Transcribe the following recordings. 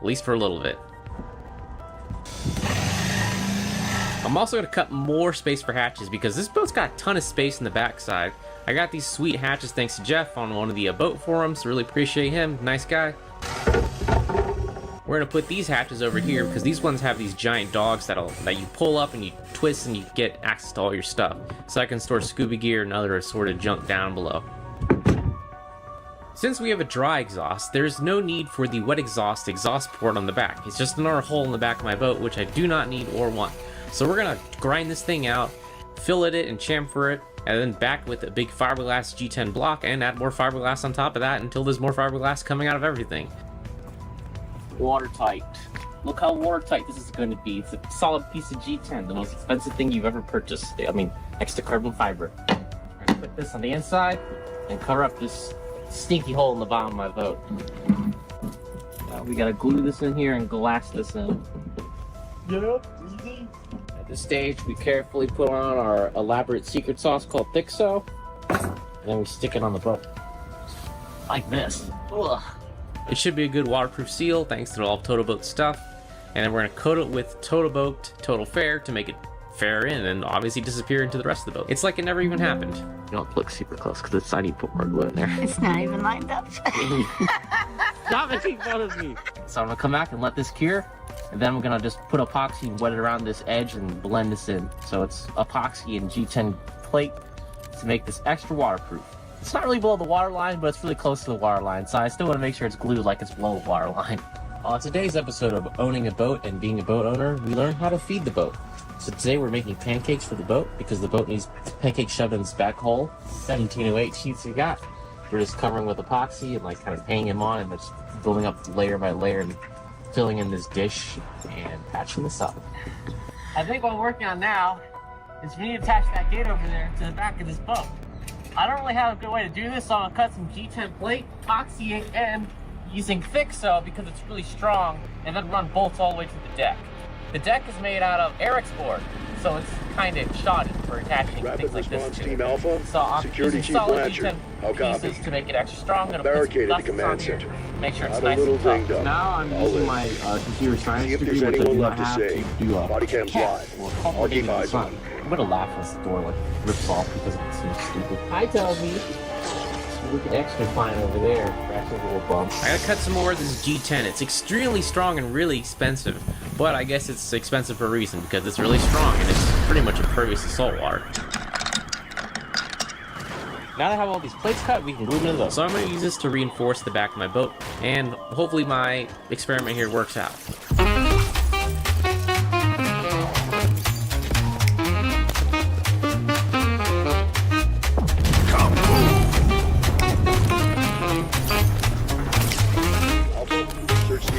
at least for a little bit. I'm also going to cut more space for hatches because this boat's got a ton of space in the backside. I got these sweet hatches thanks to Jeff on one of the boat forums. Really appreciate him. Nice guy. We're going to put these hatches over here because these ones have these giant dogs that you pull up and you twist and you get access to all your stuff. So I can store scuba gear and other assorted junk down below. Since we have a dry exhaust, there's no need for the wet exhaust port on the back. It's just another hole in the back of my boat, which I do not need or want. So we're gonna grind this thing out, fillet it and chamfer it, and then back with a big fiberglass G10 block and add more fiberglass on top of that until there's more fiberglass coming out of everything. Watertight. Look how watertight this is going to be. It's a solid piece of G10, the most expensive thing you've ever purchased. I mean, next to carbon fiber. I'm gonna put this on the inside and cover up this stinky hole in the bottom of my boat. Now we gotta glue this in here and glass this in. Yep, easy. At this stage, we carefully put on our elaborate secret sauce called Thixo, and then we stick it on the boat. Like this. Ugh. It should be a good waterproof seal thanks to all Total Boat stuff. And then we're gonna coat it with Total Boat Total Fair to make it fair in and obviously disappear into the rest of the boat. It's like it never even happened. You don't look super close because I need to put more glue in there. It's not even lined up. Stop making fun of me. So I'm gonna come back and let this cure, and then we're gonna just put epoxy and wet it around this edge and blend this in. So it's epoxy and G10 plate to make this extra waterproof. It's not really below the water line, but it's really close to the water line, so I still want to make sure it's glued like it's below the water line. On today's episode of Owning a Boat and Being a Boat Owner, we learn how to feed the boat. So today we're making pancakes for the boat because the boat needs pancakes shoved in its back hole. 1708 sheets we got. We're just covering with epoxy and like kind of hanging them on and just building up layer by layer and filling in this dish and patching this up. I think what we're working on now is we need to attach that gate over there to the back of this boat. I don't really have a good way to do this, so I'm gonna cut some G10 plate, epoxy, and using Thixo because it's really strong, and then run bolts all the way to the deck. The deck is made out of Eric's board, so it's kind of shoddy for attaching Rapid things like this response to. team Alpha, So I'm security using chief solid Blanchard. How G10 copy? pieces to make it extra strong. I'm gonna Barricaded put the some command glasses on center. here, make sure it's Not a nice little and tough. dinged up. Now I'm All using in. my computer science See if degree, there's which I anyone do not left to have say. to do Body cam's cat live. or I'll cultivating keep the eyes sun. on. I'm gonna laugh as the door like rips off because it seems stupid. Hi, Toby. Look at extra fine over there. That's a little bump. I gotta cut some more of this G10. It's extremely strong and really expensive, but I guess it's expensive for a reason because it's really strong and it's pretty much impervious to salt water. Now that I have all these plates cut, we can glue them into those. So I'm gonna use this to reinforce the back of my boat, and hopefully my experiment here works out.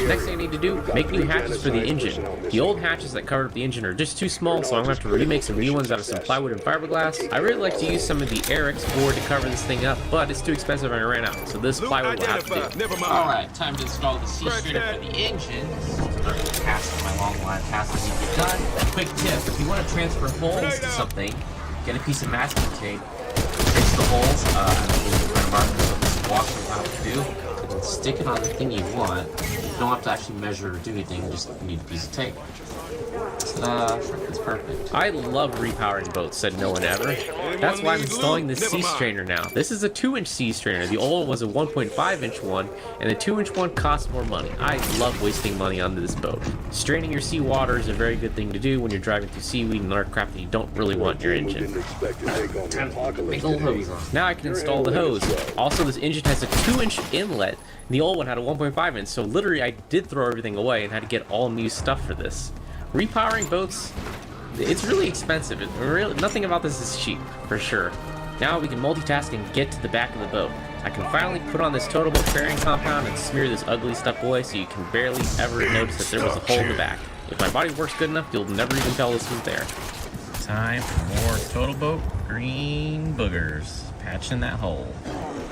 Next thing I need to do, make new hatches for the engine. The old hatches that covered up the engine are just too small, so I'm going to have to remake some new ones out of some plywood and fiberglass. I really like to use some of the Eric's board to cover this thing up, but it's too expensive and I ran out, so this plywood will have to do. Alright, time to install the C-strainer for the engine. Start casting my long line passes as you get done. Quick tip, if you want to transfer holes to something, get a piece of masking tape, trace the holes, just walk them out to do. Stick it on the thing you want. You don't have to actually measure or do anything, you just need a piece of tape. It's perfect. I love repowering boats, said no one ever. That's why I'm installing this C-strainer now. This is a 2-inch C-strainer. The old one was a 1.5-inch one, and the 2-inch one costs more money. I love wasting money on this boat. Straining your seawater is a very good thing to do when you're driving through seaweed and other crap that you don't really want in your engine. Big old hose on. Now I can install the hose. Also, this engine has a 2-inch inlet. The old one had a 1.5-inch, so literally I did throw everything away and had to get all new stuff for this. Repowering boats, it's really expensive. Nothing about this is cheap, for sure. Now we can multitask and get to the back of the boat. I can finally put on this Total Boat fairing compound and smear this ugly stuff away so you can barely ever notice that there was a hole in the back. If my body works good enough, you'll never even tell this was there. Time for more Total Boat green boogers. Patching that hole.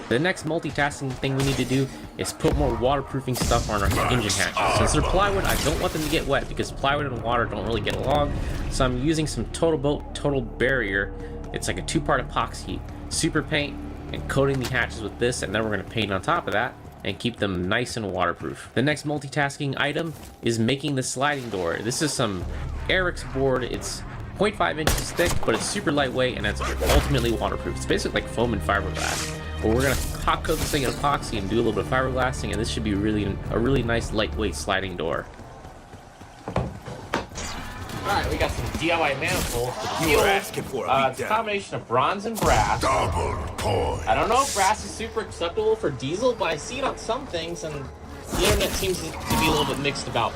The next multitasking thing we need to do is put more waterproofing stuff on our engine hatches. Since they're plywood, I don't want them to get wet because plywood and water don't really get along. So I'm using some Total Boat Total Barrier. It's like a 2-part epoxy, super paint, and coating the hatches with this, and then we're going to paint on top of that. and keep them nice and waterproof. The next multitasking item is making the sliding door. This is some Eric's board. It's 0.5 inches thick, but it's super lightweight and it's ultimately waterproof. It's basically like foam and fiberglass. But we're gonna hot coat this thing in epoxy and do a little bit of fiberglassing, and this should be a really nice lightweight sliding door. Alright, we got some DIY manifolds. You were asking for a it's a combination of bronze and brass. double coin. I don't know if brass is super acceptable for diesel, but I see it on some things, and the internet seems to be a little bit mixed about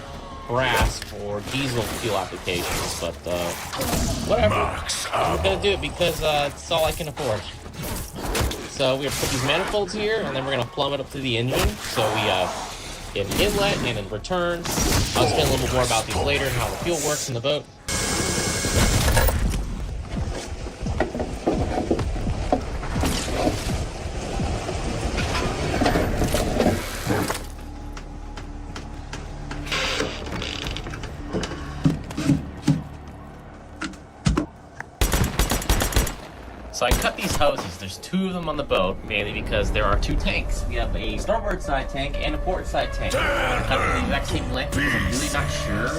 brass for diesel fuel applications, but whatever. I'm gonna do it because it's all I can afford. So we're gonna put these manifolds here, and then we're gonna plumb it up to the engine. So we get an inlet and in return. I'll explain a little bit more about these later and how the fuel works in the boat. So I cut these hoses. There's two of them on the boat, mainly because there are two tanks. We have a starboard side tank and a port side tank. I'm going to cut them the exact same length because I'm really not sure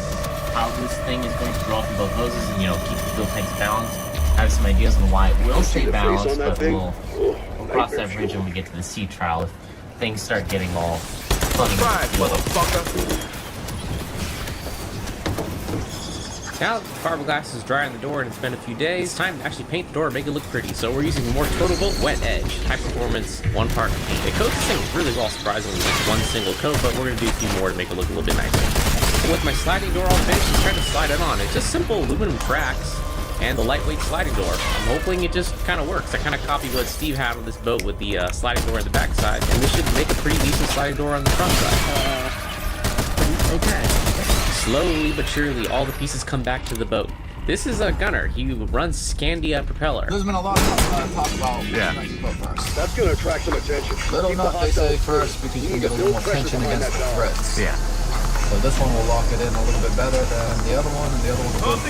how this thing is going to draw through both hoses and, keep the fuel tanks balanced. I have some ideas on why it will stay balanced, but we'll cross that bridge when we get to the sea trial if things start getting all funny. Motherfucker. Now that the fiberglass is dry on the door and it's been a few days, it's time to actually paint the door and make it look pretty. So we're using more Total Boat Wet Edge, high performance, 1 part paint. It coats this thing really well, surprisingly, with one single coat, but we're gonna do a few more to make it look a little bit nicer. So with my sliding door all finished, I'm trying to slide it on. It's just simple aluminum tracks and the lightweight sliding door. I'm hoping it just kind of works. I kind of copied what Steve had on this boat with the sliding door on the back side, and this should make a pretty decent sliding door on the front side. Okay. Slowly but surely, all the pieces come back to the boat. This is a gunner. He runs Scandia propeller. There's been a lot of talk about first. That's going to attract some attention. Little nut, they say first because you can get a little more tension against the threads. Yeah. So this one will lock it in a little bit better than the other one, and the other one will go for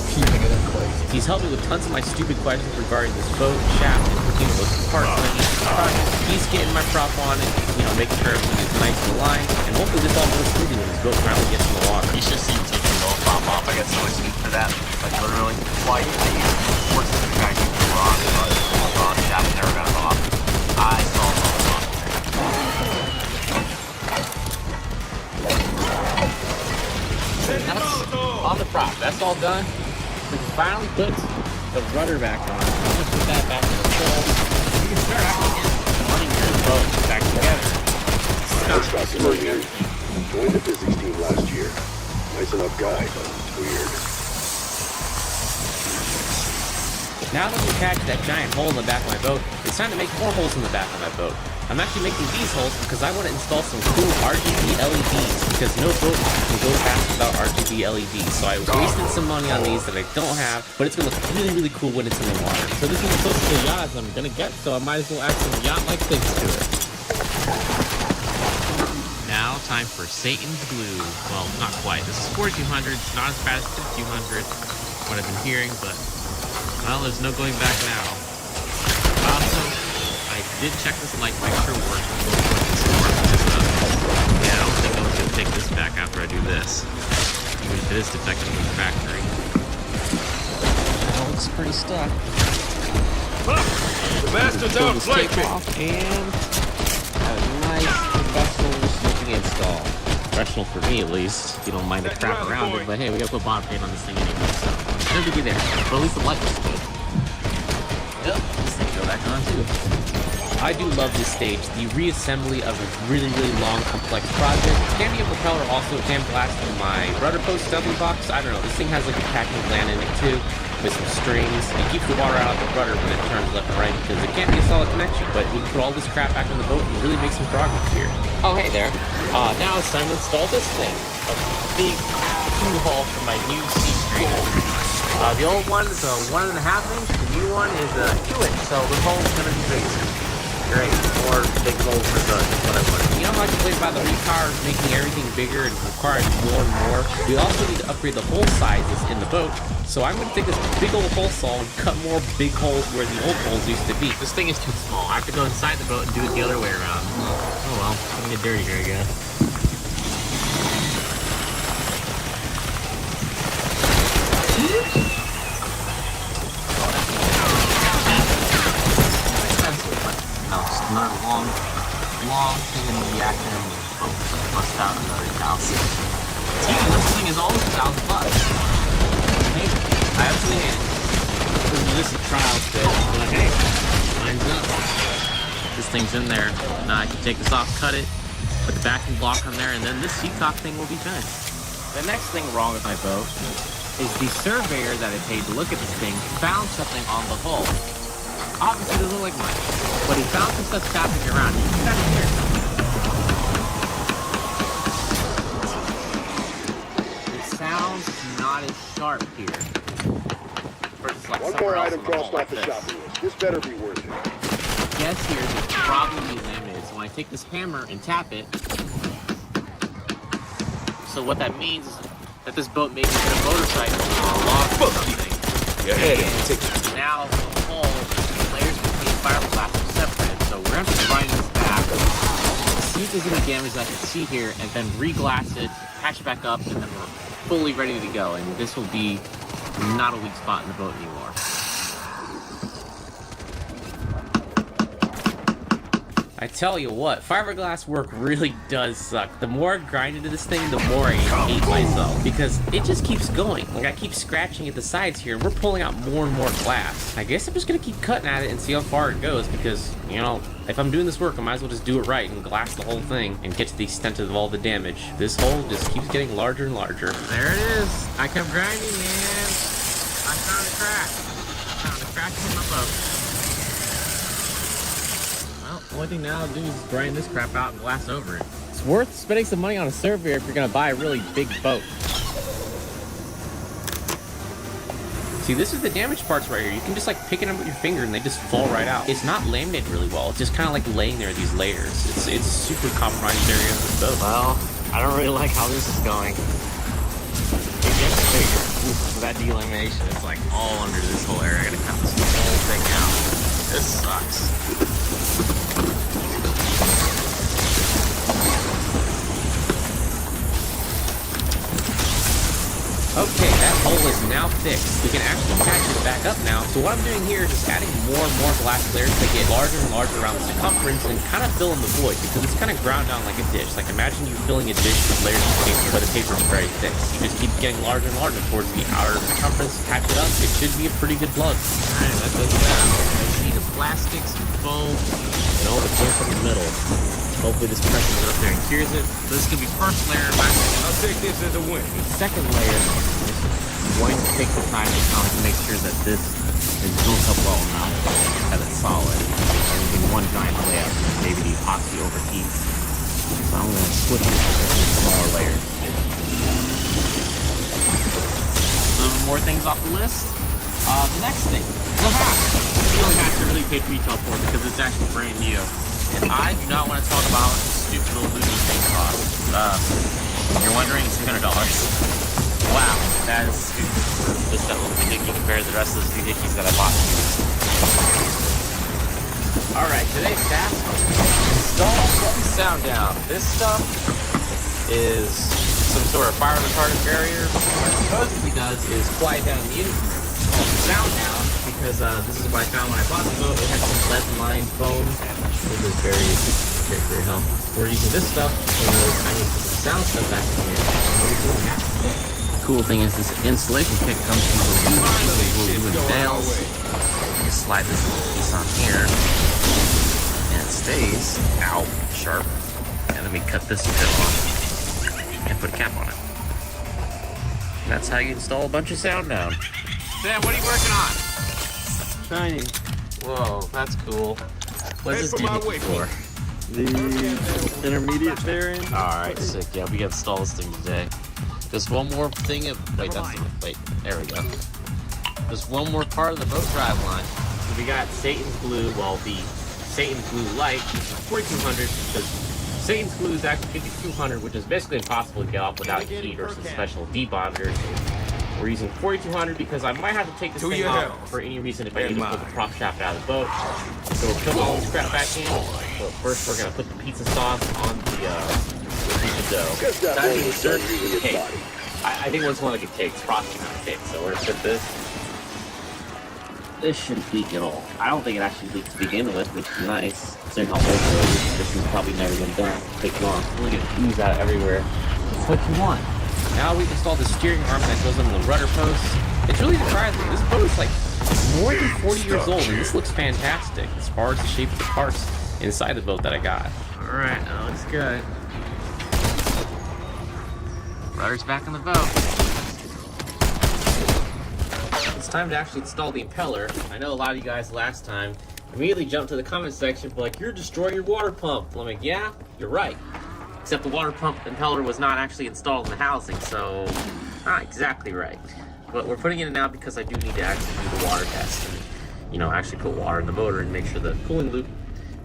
keeping it in place. He's helped me with tons of my stupid questions regarding this boat, shaft, and putting those parts on each project. He's getting my prop on and, making sure everything is nice and aligned. And hopefully this all goes smoothly when this boat finally gets in the water. You should see taking the whole prop off. I got so much heat for that. Like literally, I used forces to try to keep the rock, but shaft never got it off. I saw it all off. That's on the prop. That's all done. We can finally put the rudder back on. I'm gonna put that back in the control. You can start actually running your boat back together. That's Dr. Murray. Joined the physics team last year. Nice enough guy, but weird. Now that we've patched that giant hole in the back of my boat, it's time to make more holes in the back of my boat. I'm actually making these holes because I want to install some cool RGB LEDs, because no boat can go fast without RGB LEDs. So I wasted some money on these that I don't have, but it's going to look really, really cool when it's in the water. So this is as close to the yacht as I'm going to get, so I might as well add some yacht-like things to it. Now, time for Satan's Glue. Well, not quite. This is 4200. It's not as bad as 5200, what I've been hearing, but, well, there's no going back now. Also, I did check this light fixture works before I put this to work, because, I don't think I'm going to take this back after I do this, even if it is defective from the factory. That looks pretty stuck. The bastard's outflanked me. And a nice professional-looking install. Professional for me, at least. You don't mind the crap around it, but hey, we gotta put bottom paint on this thing anyway, so no biggie there. But at least the light looks good. Yep, this thing go back on too. I do love this stage, the reassembly of a really, really long, complex project. Scandia propeller also sandblasted my rudder post doubling box. I don't know, this thing has like a packing gland in it too, with some strings. It keeps the water out of the rudder when it turns left and right because it can't be a solid connection, but we can put all this crap back on the boat and really make some progress here. Oh, hey there. Now it's time to install this thing. A big fuel haul for my new sea strainer. The old one is a 1.5 inch, the new one is a 2 inch, so the hole is going to be big. Great. More big holes in the boat. That's what I wanted. You know how I complained about the repower making everything bigger and requiring more and more? We also need to upgrade the hole sizes in the boat. So I'm going to take this big old hole saw and cut more big holes where the old holes used to be. This thing is too small. I have to go inside the boat and do it the other way around. Oh well, I'm gonna get dirty here, I guess. No, it's not a long thing in the action of the boat. So I bust out another 1,000. Speaking of, this thing is almost 1,000 bucks. I absolutely hate it. This is a trial fit, but hey, mine's up. This thing's in there. Now I can take this off, cut it, put the backing block on there, and then this seacock thing will be finished. The next thing wrong with my boat is the surveyor that I paid to look at this thing found something on the hull. Obviously, it doesn't look like much, but he found some stuff tapping around. You can kind of hear it. It sounds not as sharp here. Like One more item crossed off the shopping list. This better be worth it. Guess here is probably limited. So when I take this hammer and tap it, so what that means is that this boat may be a motorcycle or a log or something. Your head is ticking. Now the hull layers between fiberglass are separated, so we're going to have to grind this back, see if there's any damage I can see here, and then re-glass it, patch it back up, and then we're fully ready to go. And this will be not a weak spot in the boat anymore. I tell you what, fiberglass work really does suck. The more I grind into this thing, the more I hate myself. Because it just keeps going. Like, I keep scratching at the sides here, and we're pulling out more and more glass. I guess I'm just gonna keep cutting at it and see how far it goes, because, you know, if I'm doing this work, I might as well just do it right and glass the whole thing and get to the extent of all the damage. This hole just keeps getting larger and larger. There it is. I kept grinding, man. I found a crack. I found a crack in my boat. Well, the only thing now to do is grind this crap out and glass over it. It's worth spending some money on a surveyor if you're going to buy a really big boat. See, this is the damaged parts right here. You can just like pick it up with your finger and they just fall right out. It's not laminated really well. It's just kind of like laying there, these layers. It's super compromised area of the boat. Well, I don't really like how this is going. It gets bigger. With that delamination, it's like all under this whole area. I gotta cut this whole thing out. This sucks. Okay, that hole is now fixed. We can actually patch it back up now. So what I'm doing here is just adding more and more glass layers that get larger and larger around the circumference and kind of fill in the void because it's kind of ground down like a dish. Like imagine you filling a dish with layers of paper, but the paper is very thick. You just keep getting larger and larger towards the outer circumference, patch it up. It should be a pretty good plug. Alright, that does that. I see the plastics, some foam, and all the junk in the middle. Hopefully this pressure goes up there and cures it. So this could be first layer, back layer. I'll take this as a win. Second layer, I'm going to take the time to make sure that this is built up well enough, that it's solid. And do one giant layup, and maybe the epoxy overheats. So I'm going to switch it to smaller layers. Some more things off the list. The next thing, the hat. The only hat I really paid retail for because it's actually brand new. And I do not want to talk about stupid little Lucy thing cost. If you're wondering, it's $200. Wow, that is stupid. Just that little doohickey compared to the rest of those doohickeys that I bought. Alright, today's task, install some sound down. This stuff is some sort of fire retardant barrier. What it supposedly does is quiet down the sound down, because this is what I found when I bought the boat. It had some lead-lined foam. This is very helpful. We're using this stuff, so I need to put the sound stuff back in here. The cool thing is this insulation kit comes from the nails. You slide this little piece on here, and it stays out sharp. And then we cut this bit off and put a cap on it. That's how you install a bunch of sound down. Sam, what are you working on? Shining. Whoa, that's cool. What's this doohickey for? The intermediate bearing. Alright, sick. Yeah, we gotta install this thing today. There's one more thing of... Wait, that's the... Wait, there we go. There's one more part of the boat drive line. So we got Satan's glue, well, the Satan's Glue Light, 4200, because Satan's Glue is actually 5200, which is basically impossible to get off without heat or some special debonders. We're using 4200 because I might have to take this To thing your off health. for any reason if I need And to put the mine. prop shaft out of the boat. So we're putting all this crap back in. So first we're gonna put the pizza sauce on the pizza dough. Guess that That one is was done dessert using its cake. body. I think it's one like a cake, it's frosting on a cake. So we're gonna put this. This shouldn't leak at all. I don't think it actually leaks to begin with, which is nice. Considering how old it is, this is probably never been done. Take long. Look at it ooze out everywhere. That's what you want. Now we've installed the steering arm that goes on the rudder post. It's really surprising. This boat is like more than 40 years old, and this looks fantastic as far as the shape of the parts inside the boat that I got. All right, that looks good. Rudder's back on the boat. It's time to actually install the impeller. I know a lot of you guys last time immediately jumped to the comment section, but like, you're destroying your water pump. I'm like, yeah, you're right. Except the water pump impeller was not actually installed in the housing, so not exactly right. But we're putting it in now because I do need to actually do the water test and, you know, actually put water in the motor and make sure the cooling loop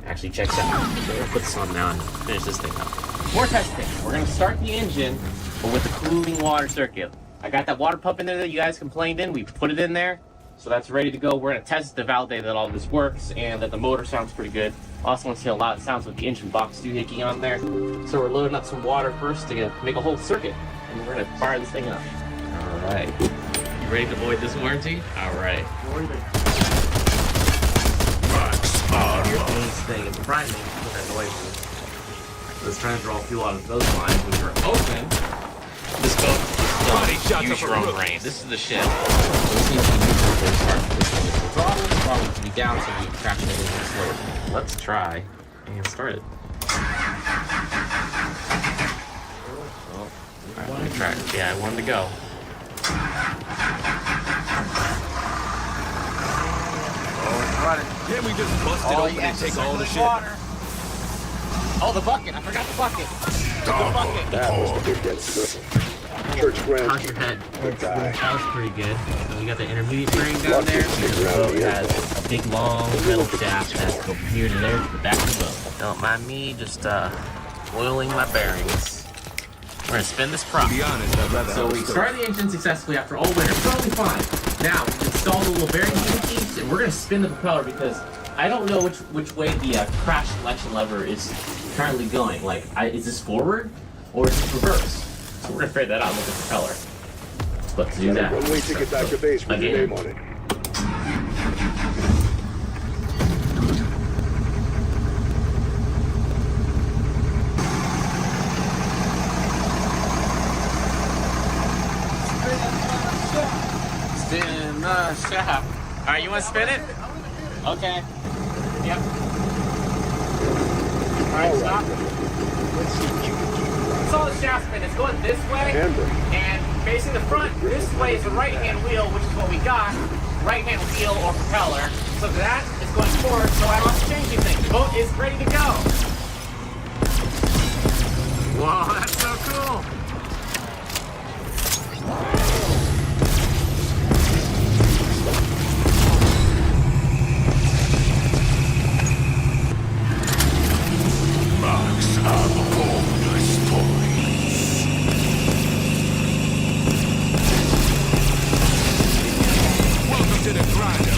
actually checks out. So we're gonna put this on now and finish this thing up. More testing. We're gonna start the engine, but with the cooling water circuit. I got that water pump in there that you guys complained in. We put it in there, so that's ready to go. We're gonna test it to validate that all this works and that the motor sounds pretty good. Also want to see a lot of sounds with the engine box doohickey on there. So we're loading up some water first to make a whole circuit, and we're gonna fire this thing up. All right. You ready to void this warranty? All right. Here's this thing. It's priming. Put that noise in. Let's try to draw fuel out of those lines, which are open. This boat is still use your own brain. This is the ship. Let's see if we can use the first part. This one is the throttle. The throttle needs to be down so we can traction it into the slope. Let's try and start it. Well, alright, let me try it. Yeah, I wanted to go. Can't we just bust it open and take all the shit? Oh, the bucket! I forgot the bucket! The bucket! That was the big dead circle. Church How's your grand. head? Good guy. That was pretty good. So we got the intermediate bearing down there. The boat has a big long metal shaft that has to go from here to there to the back of the boat. Don't mind me just oiling my bearings. We're gonna spin this prop. To be honest, I'd rather So have we a started the engine successfully after all winter. Totally fine. Now we installed the little bearing keys, and we're gonna spin the propeller because I don't know which way the crash selection lever is currently going. Like, is this forward or is this reverse? So we're gonna figure that out with the propeller. But to do that, One way ticket back to base with your name on it. spin the shaft. All right, you want to spin it? Okay. Yep. All right, stop. Let's see what you can do. It's all the shaft spin. It's going this way. Handbrake. And facing the front, this way is the right-hand wheel, which is what we got. Right-hand wheel or propeller. So that is going forward, so I don't have to change anything. The boat is ready to go. Whoa, that's so cool. welcome to the grinder,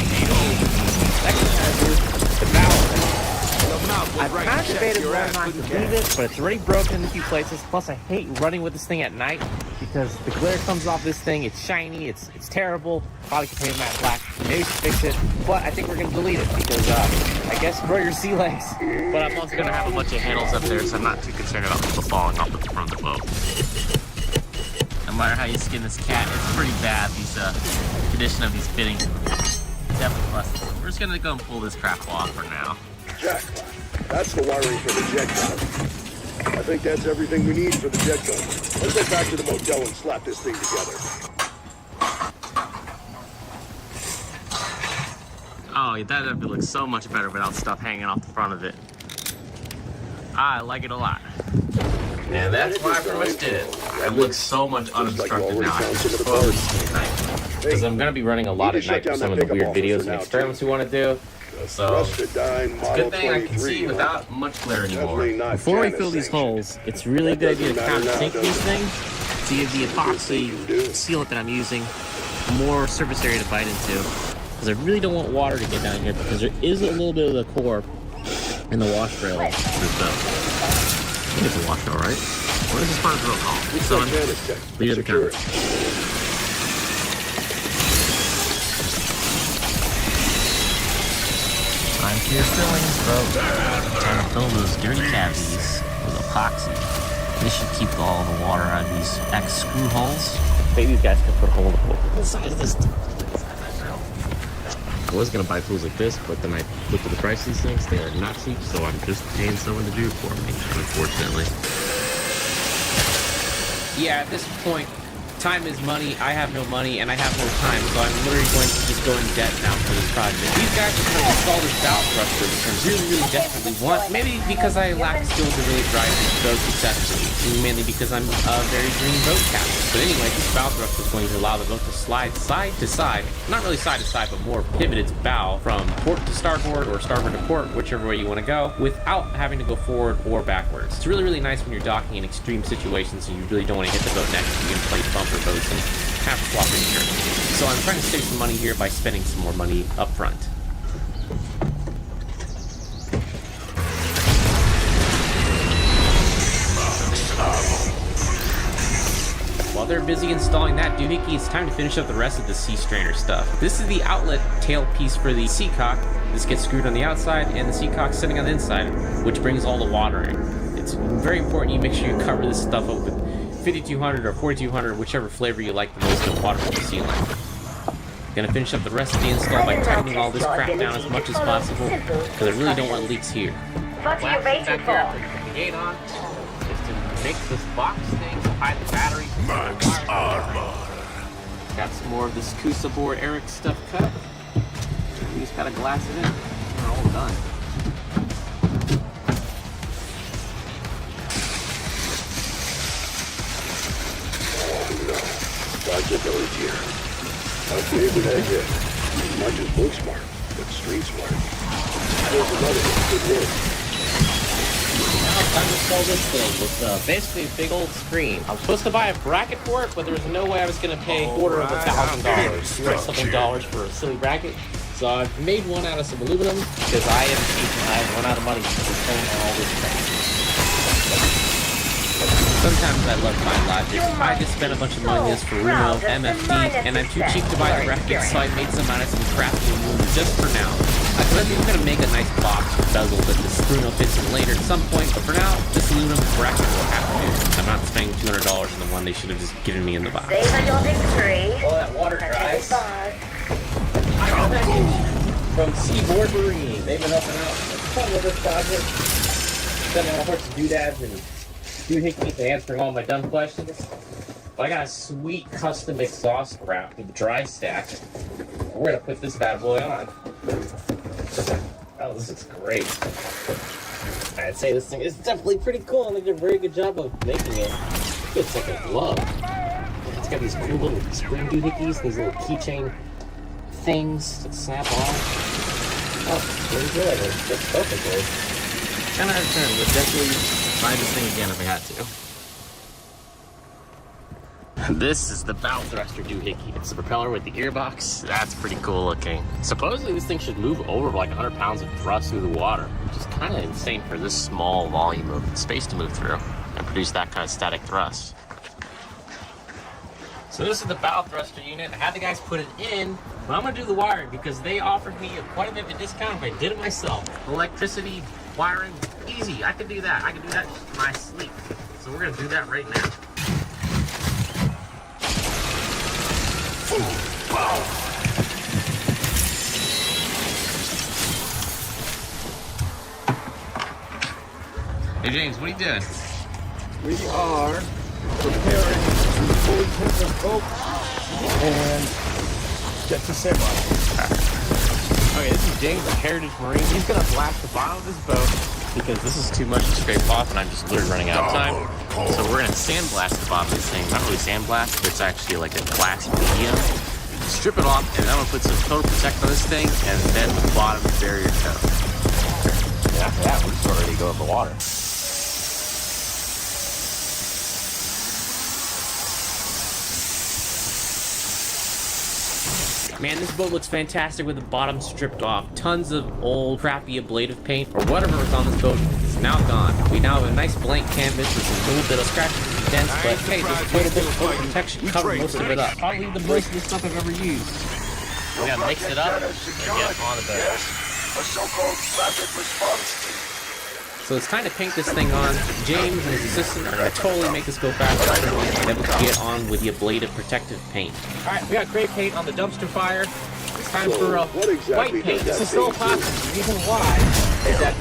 I've kind of debated whether or not to leave it, but it's already broken in a few places. Plus, I hate running with this thing at night because the glare comes off this thing. It's shiny. It's terrible. Probably could paint matte black. Maybe we should fix it. But I think we're gonna delete it because I guess grow your sea legs. But I'm also gonna have a bunch of handles up there, so I'm not too concerned about people falling off the front of the boat. No matter how you skin this cat, it's pretty bad. These condition of these fittings, definitely busted. So we're just gonna go and pull this crap off for now. Jack, that's the wiring for the jet gun. I think that's everything we need for the jet gun. Let's get back to the motel and slap this thing together. Oh, that definitely looks so much better without stuff hanging off the front of it. I like it a lot. And that's why I pretty much did it. It looks so much unobstructed now. I can just focus at night. Because I'm going to be running a lot at night for some of the weird videos and experiments we want to do. So Rusted dime it's a model good thing I can 23. see without much glare anymore. Definitely not Before we Janus fill these sanctioned. holes, it's really a good idea to countersink these things to give the epoxy sealant that I'm using more surface area to bite into. Because I really don't want water to get down here because there is a little bit of the core in the wash rail of this boat. I think it's a wash rail, right? What is this part of the boat called? Son, Janus tech. leave it in the Secure comments. it. Time for your fillings, folks. Time to fill those dirty cavities with epoxy. This should keep all the water out of these X screw holes. Maybe these guys can put a hole in the side of this. I was gonna buy tools like this, but then I looked at the price of these things. They are not cheap, so I'm just paying someone to do it for me, unfortunately. Yeah, at this point, time is money. I have no money, and I have no time, so I'm literally going to just go in debt now for this project. These guys are trying to install this valve thruster, which I really, really desperately want. Maybe because I lack skill to really drive this boat successfully. Mainly because I'm a very green boat captain. But anyway, this valve thruster is going to allow the boat to slide side to side. Not really side to side, but more pivot its bow from port to starboard or starboard to port, whichever way you want to go, without having to go forward or backwards. It's really, really nice when you're docking in extreme situations and you really don't want to hit the boat next to you in place bumper boats and have to swap in here. So I'm trying to save some money here by spending some more money up front. While they're busy installing that doohickey, it's time to finish up the rest of the sea strainer stuff. This is the outlet tail piece for the seacock. This gets screwed on the outside and the seacock sitting on the inside, which brings all the water in. It's very important you make sure you cover this stuff up with 5200 or 4200, whichever flavor you like the most of waterproof sealant. Gonna finish up the rest of the install by tightening all this crap down as much as possible, because I really don't want leaks here. What are you waiting Back here after for? I put the gate on is to make this box thing to hide the batteries. Max armor. Got some more of this Kusa board Eric stuff cut. We just gotta glass it in. We're all done. Project always here. My favorite idea. Not just book smart, but street smart. There's another one. Good work. Now time to sell this thing with basically a big old screen. I was supposed to buy a bracket for it, but there was no way I was going to pay $250,000 something dollars for a silly bracket. So I've made one out of some aluminum because I am cheap and I've run out of money to own all this crap. Sometimes I love my logic. I just spent a bunch of money on this for Rumo, MFD, and I'm too cheap to buy the brackets, so I made some out of some crafty aluminum just for now. I think I'm gonna make a nice box with bezel that this Bruno fits in later at some point, but for now, this aluminum bracket will have to do. I'm not spending $200 on the one they should have just given me in the box. Save on your victory. Well, that water dries. Bye. I got a message from Seaboard Marine. They've been helping out with this project. Sending all sorts of doodads and doohickeys to answering all my dumb questions. But I got a sweet custom exhaust wrap with the dry stack. We're gonna put this bad boy on. Oh, this is great. I'd say this thing is definitely pretty cool. I think they did a very good job of making it. It's like a glove. It's got these cool little spring doohickeys, these little keychain things that snap on. Oh, really good. It fits perfectly. 10 out of 10, would definitely buy this thing again if I had to. This is the bow thruster doohickey. It's the propeller with the gearbox. That's pretty cool looking. Supposedly this thing should move over like 100 pounds of thrust through the water, which is kind of insane for this small volume of space to move through and produce that kind of static thrust. So this is the bow thruster unit. I had the guys put it in, but I'm gonna do the wiring because they offered me quite a bit of a discount if I did it myself. Electricity, wiring, easy. I can do that. I can do that in my sleep. So we're gonna do that right now. Hey James, what are you doing? We are preparing to fully hit the boat and get to semi. Okay, this is James at Heritage Marine. He's gonna blast the bottom of this boat because this is too much to scrape off and I'm just literally running out of time. So we're gonna sandblast the bottom of this thing. Not really sandblast, but it's actually like a glass medium. strip it off, and I'm gonna put some total protect on this thing, and then the bottom barrier coat. And after that, we're just ready to go in the water. Man, this boat looks fantastic with the bottom stripped off. Tons of old, crappy ablative paint, or whatever was on this boat, is now gone. We now have a nice blank canvas with a little bit of scratches and dents, but hey, this total boat total protection covered most of it up. Probably the most of the stuff I've ever used. We gotta mix it up and get on the boat. A so-called rapid response team. So it's time to paint this thing on. James and his assistant are going to totally make this go faster and able to get on with the ablative protective paint. Alright, we got gray paint on the dumpster fire. It's time for what exactly white paint. does This that is still thing plastic. The reason why is that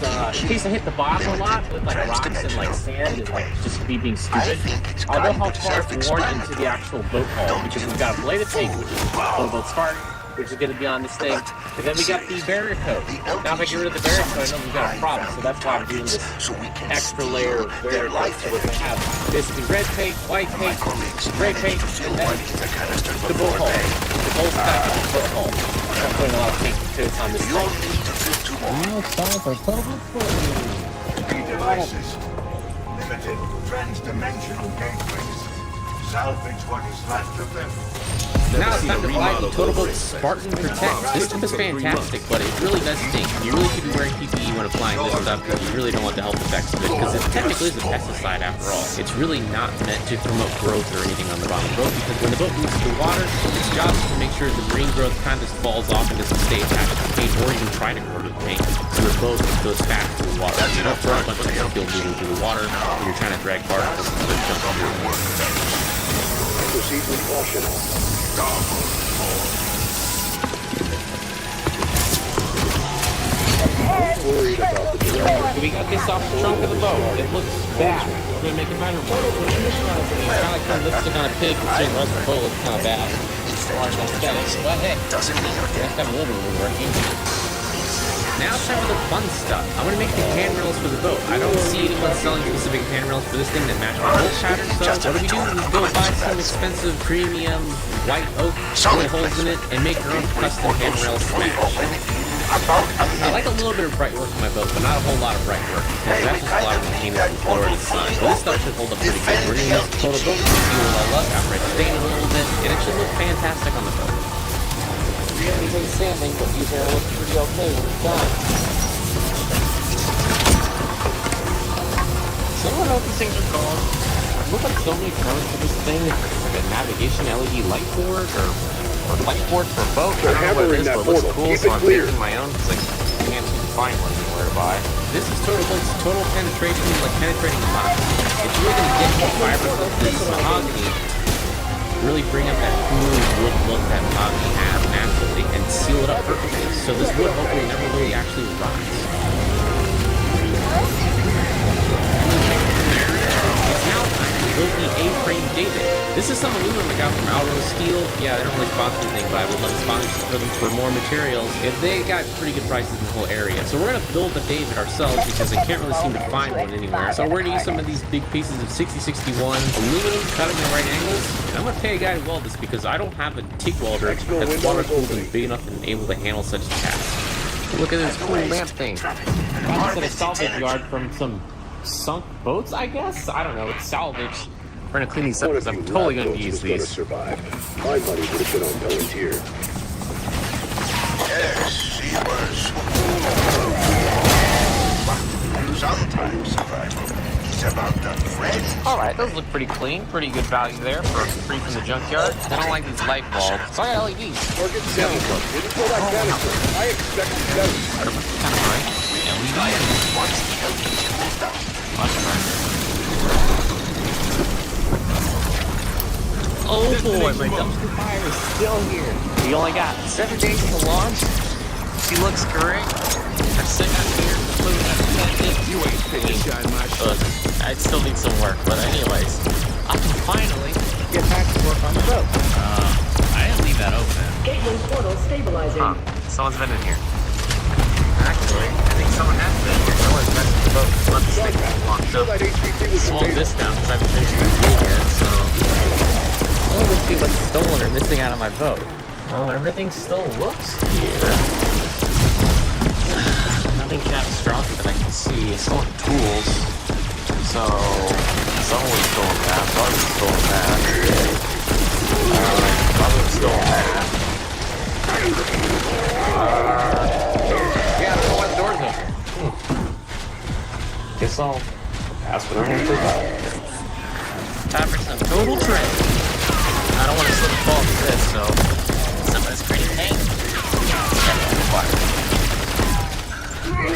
in case I hit the bottom a lot with like rocks and like sand and like just me being stupid, I'll know how far it's worn into the actual boat hull because we've got ablative paint, which is the boat start, which is going to be on this thing. And then we got the barrier coat. Now if I get rid of the barrier coat, I know we've got a problem. So that's why I'm doing this extra layer of barrier coat. So we're going to have basically red paint, white paint, gray paint, and then the boat hull. The whole stack of the boat hull. I'm putting a lot of paint coats on this thing. Now it's time for total Three devices. Limited trans-dimensional gateways. Salvage what is left of them. Now it's time to fly the Total Boat Spartan Protect. This stuff is fantastic, but it really does stink. You really should be wearing PPE when applying this stuff because you really don't want the health effects of it because it technically is a pesticide after all. It's really not meant to promote growth or anything on the bottom of the boat because when the boat moves to the water, its job is to make sure the marine growth kind of just falls off and doesn't stay attached to the paint or even try to grow to the paint. So the boat goes fast to the water. You don't throw a bunch of steel moving through the water when you're trying to drag particles and jump through. Proceed with caution. Worried about the direction. We got this off the trunk of the boat. It looks bad. We're going to make it better. It's kind of like lipstick on a pig considering the rest of the boat looks kind of bad. As far as aesthetics. But hey, that's kind of literally working. Now it's time for the fun stuff. I'm going to make the handrails for the boat. I don't see anyone selling specific handrails for this thing that match my bolt pattern, so what do? We go buy some expensive premium white oak, drill holes in it, and make our own custom handrail smash. I like a little bit of bright work in my boat, but not a whole lot of bright work, because that's just a lot of containers from Florida sun. So this stuff should hold up pretty good. We're going to use the Total Boat to seal it all up after I stain it a little bit, and it should look fantastic on the boat. Anything sanding, but these are looking pretty okay when it's done. So I don't know what these things are called. I've looked up so many terms for this thing. It's like a navigation LED light board or light board for a boat. I don't know what it is, but it looks cool, so I'm making my own because I can't seem to find one anywhere to buy. This is Total Boat's total penetration, like penetrating box. It's really going to get the fibers of this mahogany, really bring up that cool wood look that mahogany has naturally and seal it up perfectly. So this wood hopefully never really actually rots. It's now time to build the A-frame David. This is some aluminum I got from Alro Steel. Yeah, they don't really sponsor anything, but I would love to sponsor them for more materials if they got pretty good prices in the whole area. So we're going to build the David ourselves because I can't really seem to find one anywhere. So we're going to use some of these big pieces of 6061 aluminum cut at right angles. And I'm going to pay a guy to weld this because I don't have a TIG welder that's water cooled and big enough and able to handle such a task. Look at this cool lamp thing. It's at a salvage yard from some sunk boats, I guess? I don't know, it's salvage. We're gonna clean these up because I'm totally gonna use these. Survive. My money would have been on Palantir. Yes, she was. Sometimes survival is about the friend. Alright, those look pretty clean. Pretty good value there for free from the junkyard. I don't like these light bulbs. So I got LEDs. Target down. Didn't pull that canister. I expected better. Kind of right. LEDs. Once the LEDs are down. Much nicer. Oh boy, my dumpster fire is still here. We only got 7 days to launch. She looks great. I'm sitting out here in the food. You ain't finished my shit. I still need some work, but anyways, I can finally get back to work on the boat. I didn't leave that open. Gateway portal stabilizing. Someone's been in here. Actually, I think someone has been in here. No one's messed with the boat. Let me stay too long. So, That HPT was slow this down because I haven't finished my tool yet, so... Oh, let's see what's stolen or missing out of my boat. Well, everything still looks here. Nothing catastrophic that I can see. Still have tools. So, someone's stolen that. Someone's stolen that. Someone's stolen that. Yeah, I don't know why the door's open. Guess I'll pass what I want to do. Time for some total training. I don't want to slip and fall into this, so some of this pretty pain.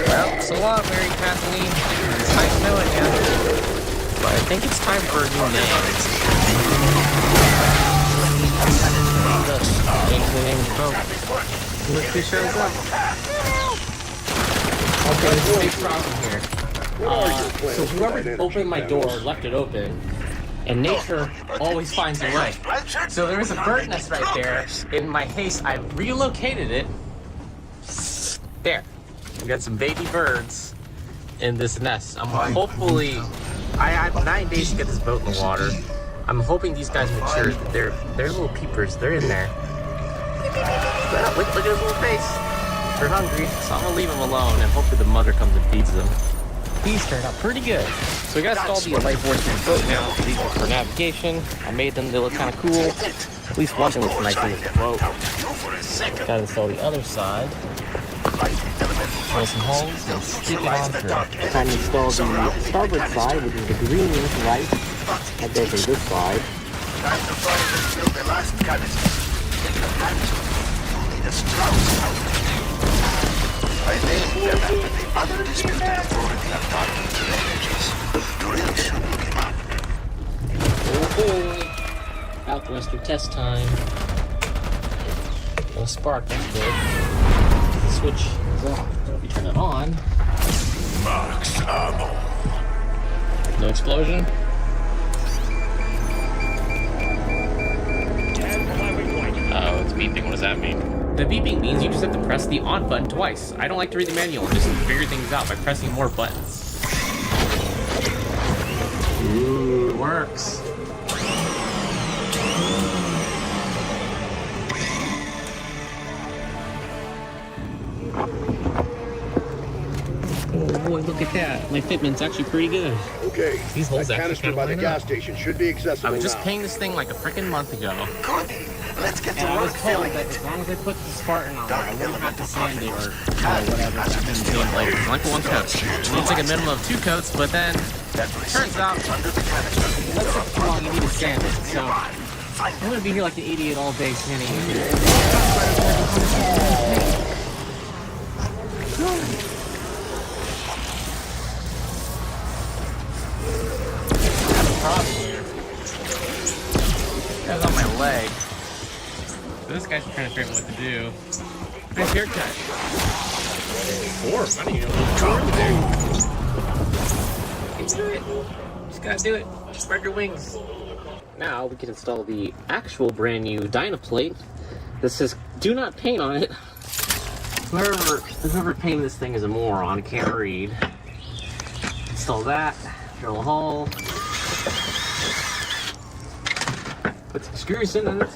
Well, so long, Mary Kathleen. It's nice knowing you. But I think it's time for a new name. Change the name of the boat. Look who shows up. Okay, there's a big problem here. So whoever opened my door left it open. And nature always finds a way. So there was a bird nest right there. In my haste, I relocated it. There. We got some baby birds in this nest. I'm hopefully... I had 9 days to get this boat in the water. I'm hoping these guys mature. They're little peepers. They're in there. Look at his little face. They're hungry, so I'm gonna leave them alone and hopefully the mother comes and feeds them. These turned out pretty good. So we got installed the light boards in the boat now. These are for navigation. I made them, they look kind of cool. At least one thing looks nice in the boat. Got to install the other side. Drill some holes and stick it on through. Time to install the starboard side, which is the green light. That goes on this side. I named them after the undisputed authority on nuclear energies. To really soon look him up. Outthruster test time. No spark, that's good. The switch is off. If you turn it on. Max ammo. No explosion. Oh, it's beeping. What does that mean? The beeping means you just have to press the on button twice. I don't like to read the manual and just figure things out by pressing more buttons. Ooh, it works. Oh boy, look at that. My fitment's actually pretty good. Okay, These holes that actually canister kinda by the line gas up. station should be accessible I was just now. paying this thing like a freaking month ago. Good. Let's get to And I was work told filling that it. as long as I put the Spartan on, I wouldn't have to sand it or whatever. That can do it later. It's like one coat. It's like a minimum of 2 coats, but then turns out Under the canister. let's say too long, you need to sand it. So I'm gonna be here like an idiot all day sanding it. Problem here. Guy's on my leg. So this guy's trying to figure out what to do. Nice haircut. I don't even know what Do it. Just gotta do it. Spread your wings. Now we can install the actual brand new Dynaplate. This says "Do not paint" on it. Whoever painted this thing is a moron. Can't read. Install that. Drill a hole. Put some screws in, and it's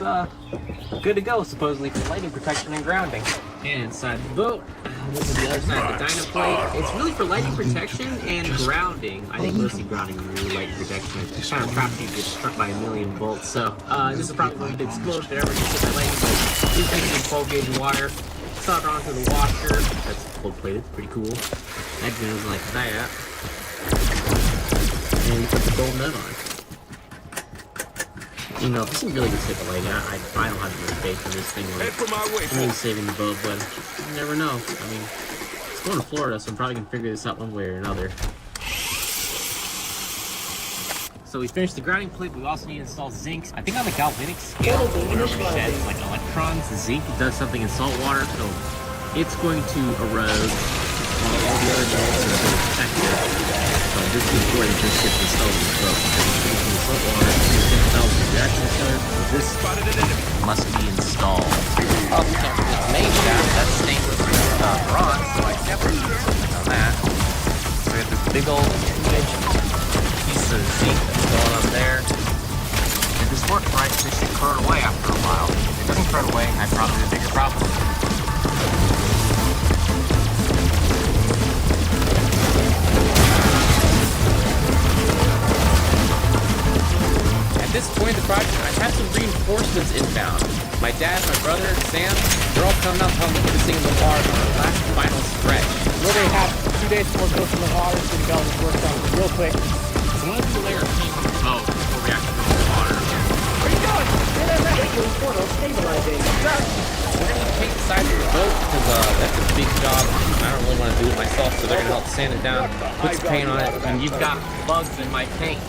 good to go. Supposedly for lighting protection and grounding. And inside the boat. This is the other side of the Dynaplate. It's really for lighting protection and grounding. I think mostly grounding and really lighting protection. It's kind of trapped you get struck by 1,000,000 volts. So this is probably going to explode if it ever gets hit by lightning. But these things are 12 gauge wire. Solder onto the washer. That's cold plated. Pretty cool. That goes like that. And you put the gold nut on. You know, this is really good type of lighting. I don't have much faith in this thing. Like, I'm saving the boat, but you never know. I mean, it's going to Florida, so I'm probably going to figure this out one way or another. So we finished the grounding plate, but we also need to install zinc. I think on the galvanic scale, whatever we shed, like electrons, the zinc does something in salt water, so it's going to erode while all the other minerals are sort of protected. So this is important to just get installed in the boat, because it's in the salt water, this must be installed. Oh, we can't forget the main shaft. That's stainless bronze, so I definitely need something on that. So we have this big old 2-inch piece of zinc that's going up there. If this works right, this should burn away after a while. doesn't throw it away, I probably have a bigger problem. At this point in the project, I have some reinforcements inbound. My dad, my brother, and Sam, they're all coming out to help me put this thing in the water on the last final stretch. Literally have 2 days before it goes in the water, so we got this work done real quick. So one of the layer came on the boat before we actually go in the water. Where you going? Braking portal stabilizing. We're gonna paint the sides of the boat because that's a big job. I don't really want to do it myself, so they're gonna help sand it down, put some paint on it. And you've got bugs in my paint.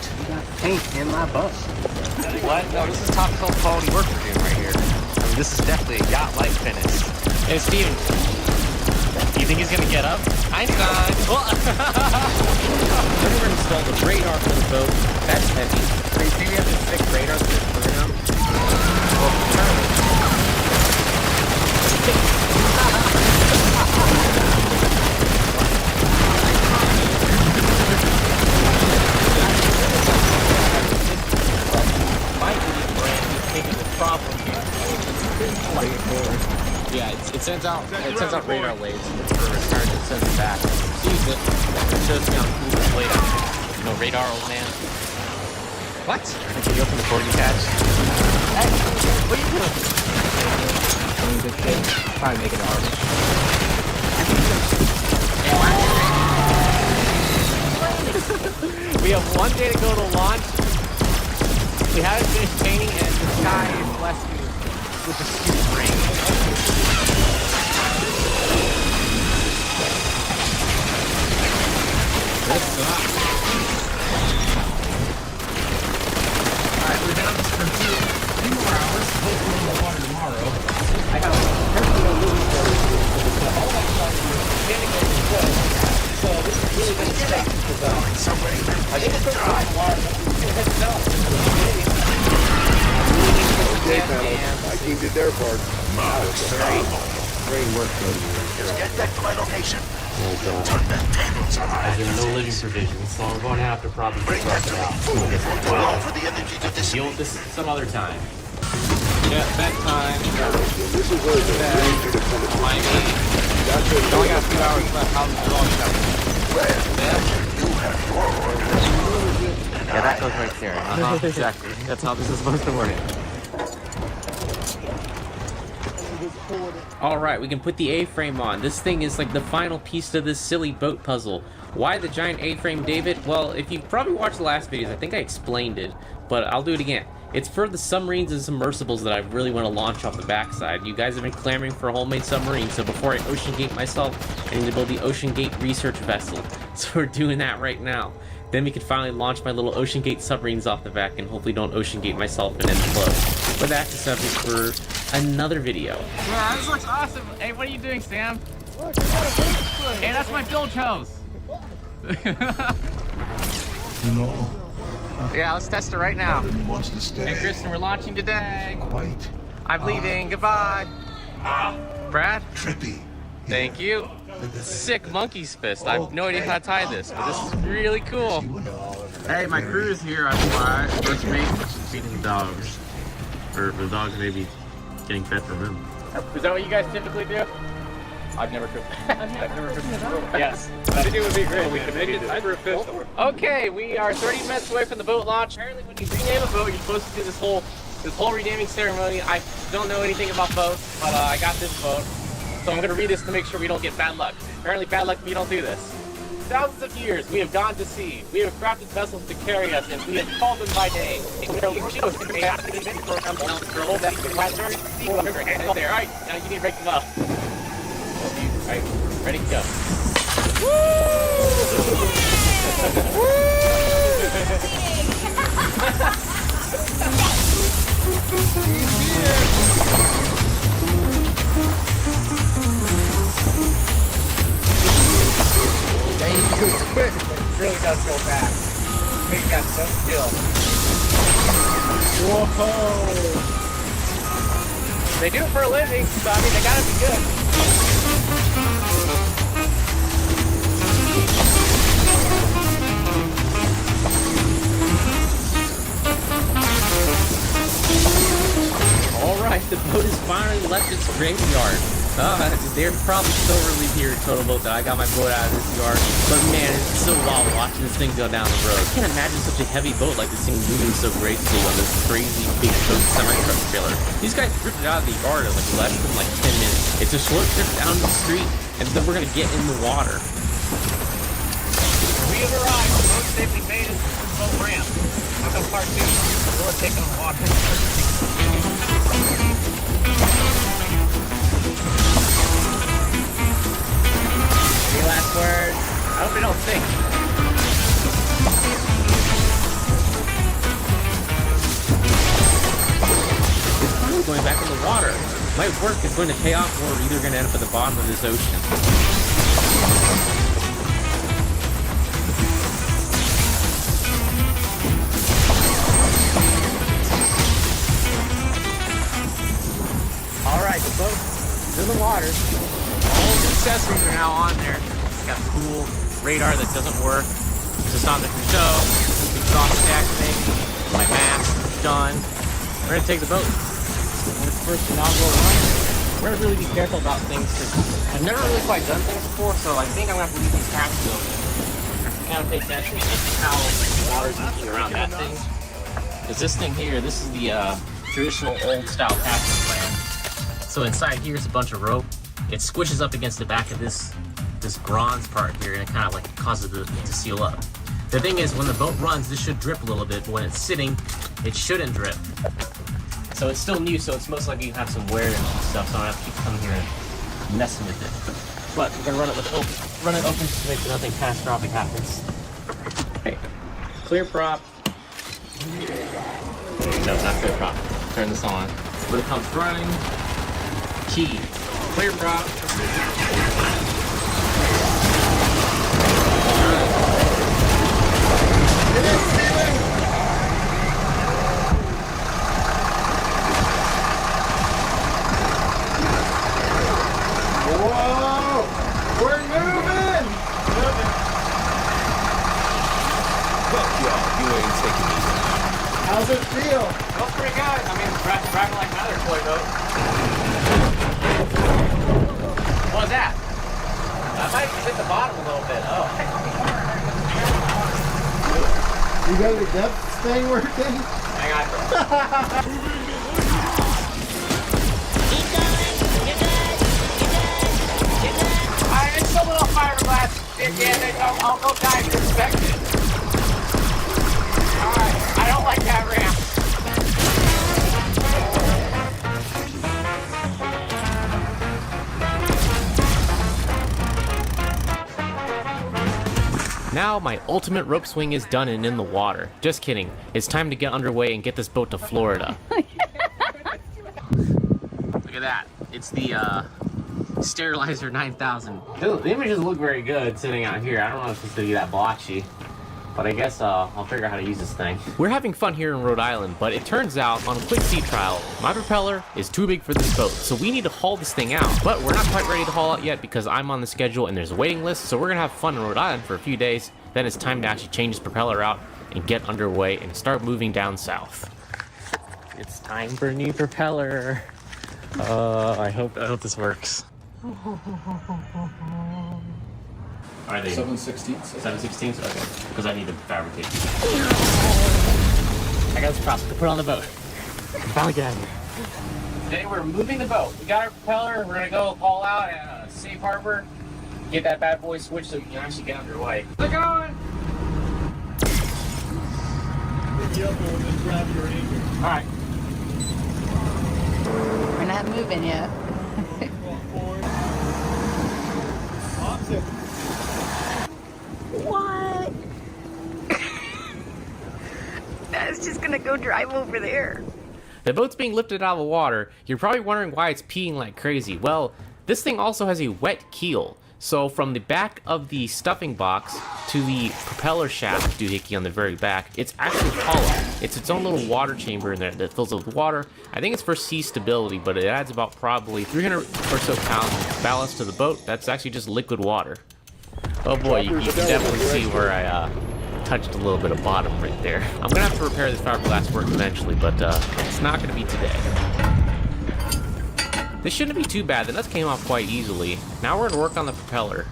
Paint in my bus. What? No, this is top shelf quality work we're doing right here. I mean, this is definitely a yacht-like finish. Hey, Steven, you think he's gonna get up? Einstein! Well, Then we're gonna install the radar for the boat. That's heavy. you see we have this sick radar system for now? Yeah, it sends out radar waves for return and sends it back. Sees it, it shows me how cool this blade is. You know, radar, old man. What? Can you open the boarding catch? Hey, what are you doing? Doing good shit. Try to make it hard. We have 1 day to go to launch. We haven't finished painting, and the sky is blessed with a stupid rain. This sucks. Alright, we've been on this for 2 more hours. Hopefully in the water tomorrow. I have everything I'm looking for. All that stuff is standing over the foot. So this is really good stuff. I think it's going to be water. It's not. Okay, panel. My team did their part. Now it's a Great work, Cody. Just get back to my location. Turn the tables on There are no living provisions, so we're going to have to probably Bring that to me. Too long for the energy to deal dissipate. with this some other time. Yeah, bedtime. This is where the danger to come in. Miami. That's it. We only got a few hours left. How's it all set? You have your orders. Yeah, that goes right there. Uh-huh, exactly. That's how this is supposed to work. Alright, we can put the A-frame on. This thing is like the final piece to this silly boat puzzle. Why the giant A-frame, David? Well, if you've probably watched the last videos, I think I explained it, but I'll do it again. It's for the submarines and submersibles that I really want to launch off the backside. You guys have been clamoring for a homemade submarine, so before I ocean gate myself, I need to build the Ocean Gate research vessel. So we're doing that right now. Then we can finally launch my little Ocean Gate submarines off the back and hopefully don't Ocean Gate myself and implode. But that's the subject for another video. Yeah, this looks awesome. Hey, what are you doing, Sam? Hey, that's my bilge hose. You know, Yeah, let's test it right now. wants to stay. Hey, Kristen, we're launching today. Quite I'm leaving. Goodbye. Brad, trippy. thank you. Sick monkey's fist. I have no idea how to tie this, but this is really cool. Hey, my crew is here. I'm first mate feeding the dogs. Or the dogs may be getting fed from him. Is that what you guys typically do? I've never cooked. I've never cooked. Yes. I think it would be great. We could make it over a fist. Okay, we are 30 minutes away from the boat launch. Apparently, when you rename a boat, you're supposed to do this whole renaming ceremony. I don't know anything about boats, but I got this boat. So I'm going to read this to make sure we don't get bad luck. Apparently, bad luck if you don't do this. Thousands of years, we have gone to sea. We have crafted vessels to carry us, and we have called them by name. There, all right, now you need to break them up. All right, ready to go. Really does go fast. We got so skill. Whoa! They do it for a living, so I mean they gotta be good. All right. guys, the boat has finally left its graveyard. They're probably so relieved here at Total Boat that I got my boat out of this yard. But man, it's so wild watching this thing go down the road. I can't imagine such a heavy boat like this thing moving so gracefully on this crazy big boat semi-truck trailer. These guys drifted out of the yard in like less than like 10 minutes. It's a short trip down the street, and then we're gonna get in the water. We have arrived. The boat safely made it to the boat ramp. How come part 2? We're taking on water. Any last words? I hope you don't think. It's finally going back in the water. My work is going to pay off, or we're either going to end up at the bottom of this ocean. Alright, the boat's in the water. All the accessories are now on there. It's got a cool radar that doesn't work. It's just on the show. Exhaust activated. My mask done. We're gonna take the boat. On its first inaugural run. We're gonna really be careful about things because I've never really quite done things before, so I think I'm gonna have to leave these caps open. Kind of pay attention to how the water's moving around that thing. Because this thing here, this is the traditional old style casting plan. So inside here is a bunch of rope. It squishes up against the back of this bronze part here, and it kind of like causes it to seal up. The thing is, when the boat runs, this should drip a little bit, but when it's sitting, it shouldn't drip. So it's still new, so it's most likely you have some wear and stuff, so I don't have to keep coming here and messing with it. But we're gonna run it open to make sure nothing catastrophic happens. Okay. Clear prop. No, not clear prop. Turn this on. When it comes running, key. Clear prop. Whoa! We're moving! Fuck y'all, you ain't taking me. How's it feel? Feels pretty good. I mean, driving like another toy boat. What was that? I might hit the bottom a little bit. Oh. You got the depth thing working? Hang on. It's a little fiberglass. I'll go dive to inspect it. Alright, I don't like that ramp. Now my ultimate rope swing is done and in the water. Just kidding. It's time to get underway and get this boat to Florida. Look at that. It's the Sterilizer 9000. Dude, the images look very good sitting out here. I don't know if it's gonna be that blotchy, but I guess I'll figure out how to use this thing. We're having fun here in Rhode Island, but it turns out on a quick sea trial, my propeller is too big for this boat, so we need to haul this thing out. But we're not quite ready to haul out yet because I'm on the schedule and there's a waiting list, so we're gonna have fun in Rhode Island for a few days. Then it's time to actually change this propeller out and get underway and start moving down south. It's time for a new propeller. I hope this works. Are they 7/16. 7/16? Okay, because I need to fabricate. I got this prop to put on the boat. Finally get out of here. Today we're moving the boat. We got our propeller. We're gonna go haul out at a safe harbor. Get that bad boy switched so we can actually get underway. We're going. All right. We're not moving yet. What? That's just gonna go drive over there. The boat's being lifted out of the water. You're probably wondering why it's peeing like crazy. Well, this thing also has a wet keel. So from the back of the stuffing box to the propeller shaft doohickey on the very back, it's actually hollow. It's its own little water chamber in there that fills up with water. I think it's for sea stability, but it adds about probably 300 or so pounds of ballast to the boat. That's actually just liquid water. Oh boy, you can definitely see where I touched a little bit of bottom right there. I'm gonna have to repair this fiberglass work eventually, but it's not gonna be today. This shouldn't be too bad. The nuts came off quite easily. Now we're gonna work on the propeller.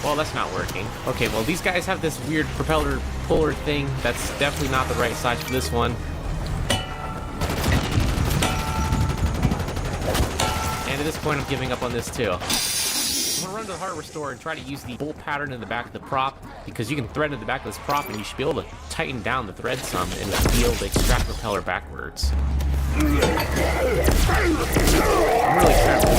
Well, that's not working. Okay, well, these guys have this weird propeller puller thing. That's definitely not the right size for this one. And at this point, I'm giving up on this too. I'm gonna run to the hardware store and try to use the bolt pattern in the back of the prop, because you can thread in the back of this prop and you should be able to tighten down the thread some and be able to extract the propeller backwards. I'm really trying to push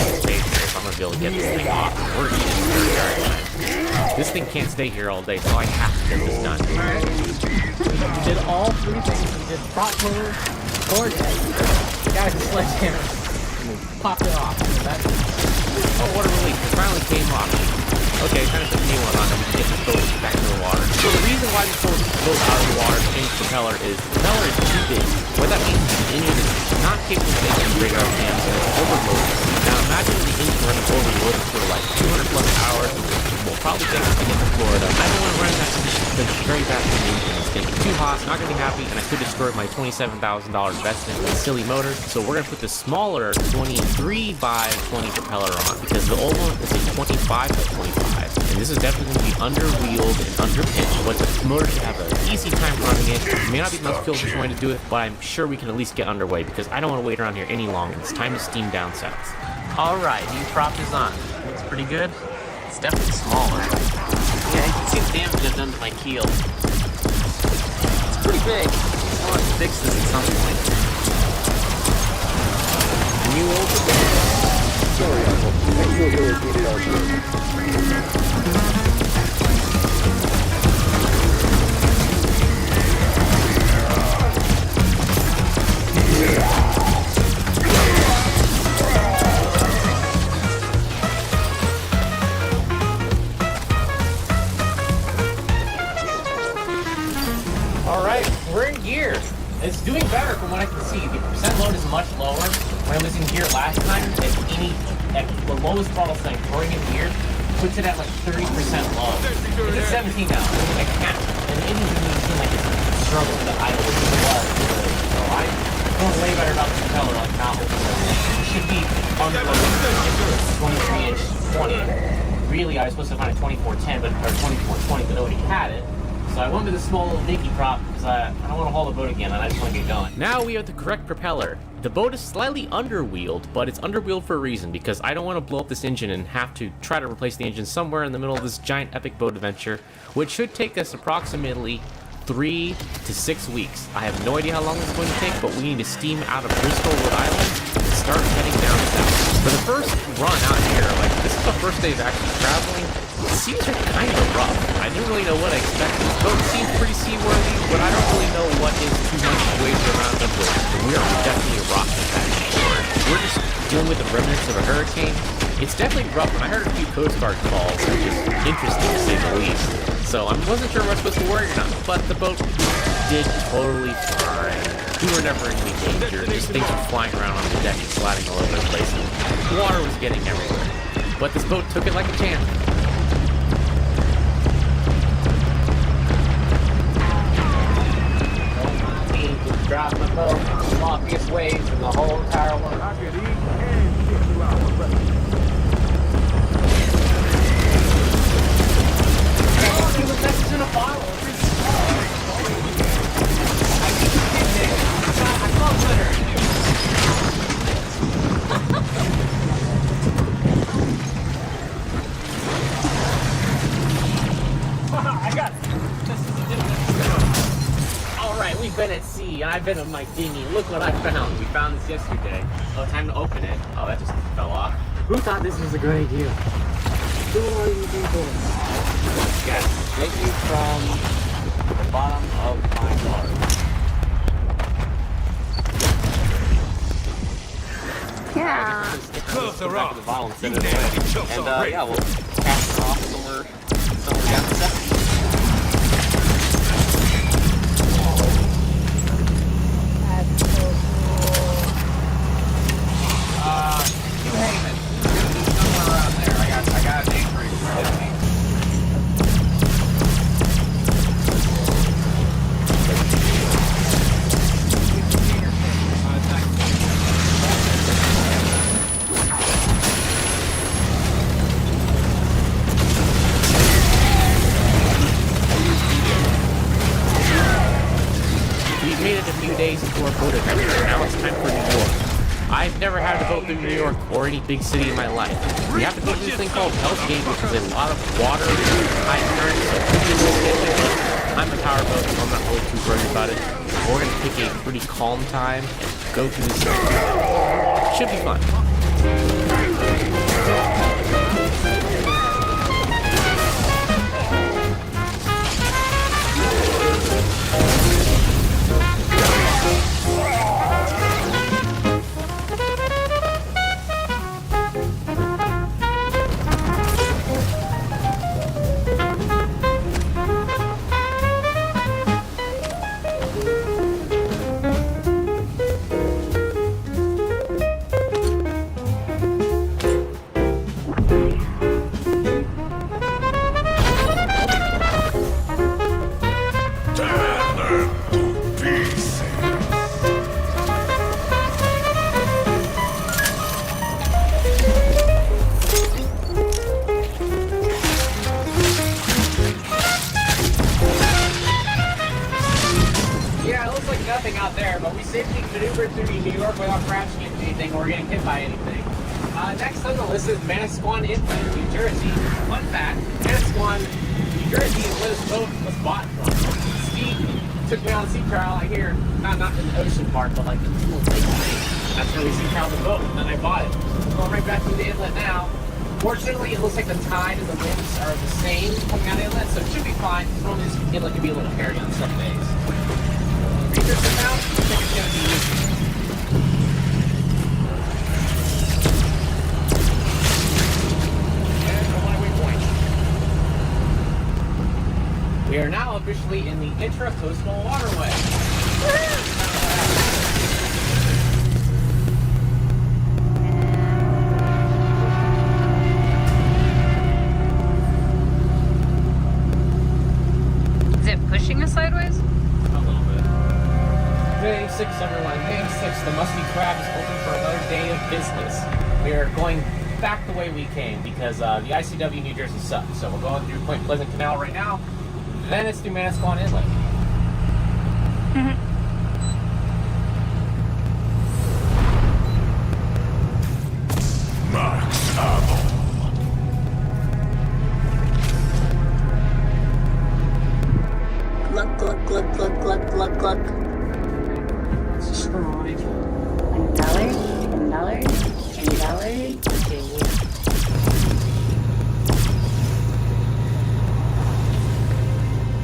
the stage here if I'm gonna be able to get this thing off. We're eating very time. This thing can't stay here all day, so I have to get this done. You did all three things. You did prop puller, cord, got a sledgehammer, and popped it off. Oh, what a relief. It finally came off. Okay, kind of put a new one on and we can get this boat back in the water. So the reason why we pull this boat out of the water to change the propeller is the propeller is too big. What that means is the engine is not capable of making greater RPMs and it's overloaded. Now imagine the engine running overloaded for like 200 plus hours. We'll probably get us to get to Florida. I don't want to run that condition because it's very bad for the engine. It's getting too hot, it's not going to be happy, and I could destroy my $27,000 investment in a silly motor. So we're going to put the smaller 23 by 20 propeller on because the old one is a 25 by 25. And this is definitely going to be under-wheeled and under-pitched, but the motor should have an easy time running it. It may not be the most fuel-efficient way to do it, but I'm sure we can at least get underway because I don't want to wait around here any longer. It's time to steam down south. Alright, new prop is on. Looks pretty good. It's definitely smaller. Yeah, you can see the damage I've done to my keel. It's pretty big. I want to fix this at some point. New old Sorry, Uncle. I'm still here with details here. Alright, we're in gear. It's doing better from what I can see. The percent load is much lower. When I was in gear last time, at the lowest throttle setting, throwing in gear, puts it at like 30% low. It's at 17 now, it's like half. And the engine doesn't seem like it's struggling to idle as well. So I feel way better about the propeller, like not open. It should be under like 23-inch 20. Really, I was supposed to find a 2410, or 2420, but nobody had it. So I went with a small little dinky prop because I don't want to haul the boat again and I just want to get going. Now we have the correct propeller. The boat is slightly underwheeled, but it's underwheeled for a reason because I don't want to blow up this engine and have to try to replace the engine somewhere in the middle of this giant epic boat adventure, which should take us approximately 3 to 6 weeks. I have no idea how long this is going to take, but we need to steam out of Bristol, Rhode Island and start heading down south. For the first run out here, like this is the first day of actually traveling, the seas are kind of rough. I didn't really know what I expected. This boat seems pretty seaworthy, but I don't really know what is too much waves around the boat. We are definitely rocking that shore. We're just dealing with the remnants of a hurricane. It's definitely rough, and I heard a few Coast Guard calls, which is interesting to say the least. So I wasn't sure if I was supposed to worry or not, but the boat did totally fine. We were never in any danger. Just things were flying around on the deck and sliding all over the place, and water was getting everywhere. But this boat took it like a champ. Drop my boat, loftiest waves in the whole entire world. I could eat and get you out of breath. He was next in a bottle. I think you did, Nick. I saw glitter. I got it. This is a different. Alright, we've been at sea, and I've been on my dinghy. Look what I found. We found this yesterday. Oh, time to open it. Oh, that just fell off. Who thought this was a good idea? Who are you people? Yes, take you from the bottom of my heart. Yeah. Close the rock. The bottle and set it away. And yeah, we'll cast it off somewhere down the south. New Haven. Somewhere around there. I got an anchorage with me. made it a few days into our boat adventure. Now it's time for New York. I've never had to go through New York or any big city in my life. We have to go through this thing called Hell's Gate, which is a lot of water, high current, so it could be a little sketchy, but I'm a powerboat, so I'm not really too worried about it. We're going to pick a pretty calm time and go through this thing. Should be fun. Yeah, it looks like nothing out there, but we safely maneuvered through New York without crashing into anything or getting hit by anything. Next on the list is Manasquan Inlet, New Jersey. Fun fact, Manasquan, New Jersey is where this boat was bought from. Steve took me on a sea trial, I hear, not in the ocean part, but like the little lake thing. That's where we sea trialed the boat, and then I bought it. We're going right back through the inlet now. Fortunately, it looks like the tide and the winds are the same coming out of the inlet, so it should be fine. Normally this inlet can be a little hairy on some days. Research this out, I think it's going to be easy. We are now officially in the Intracoastal Waterway. Is it pushing us sideways? A little bit. Day 6, everyone. Day 6. The Musty Crab is open for another day of business. We are going back the way we came because the ICW New Jersey sucks. So we're going through Point Pleasant Canal right now. Then it's through Manasquan Inlet. Max ammo. Gluck, gluck, gluck, gluck, gluck, gluck, gluck. $1,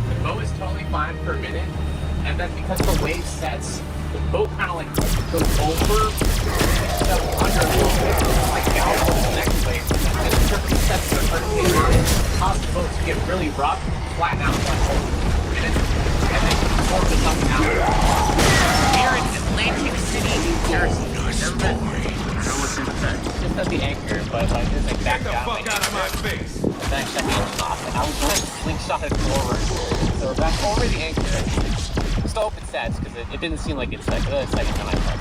The boat is totally fine for a minute, and then because the wave sets, the boat kind of like goes over, under a little bit, like down to the next wave, and the surface sets the hurricane on it, cause the boat to get really rough, flatten out for like a minute, and then form to something out. Here in Atlantic City, New Jersey. Never been. Just at the anchor, but like it's like back down. Get the fuck out of my face! And then I shut the engine off, and I was trying to slingshot it forward. So we're back over the anchor. Still open sets, because it didn't seem like it's like the second time I tried.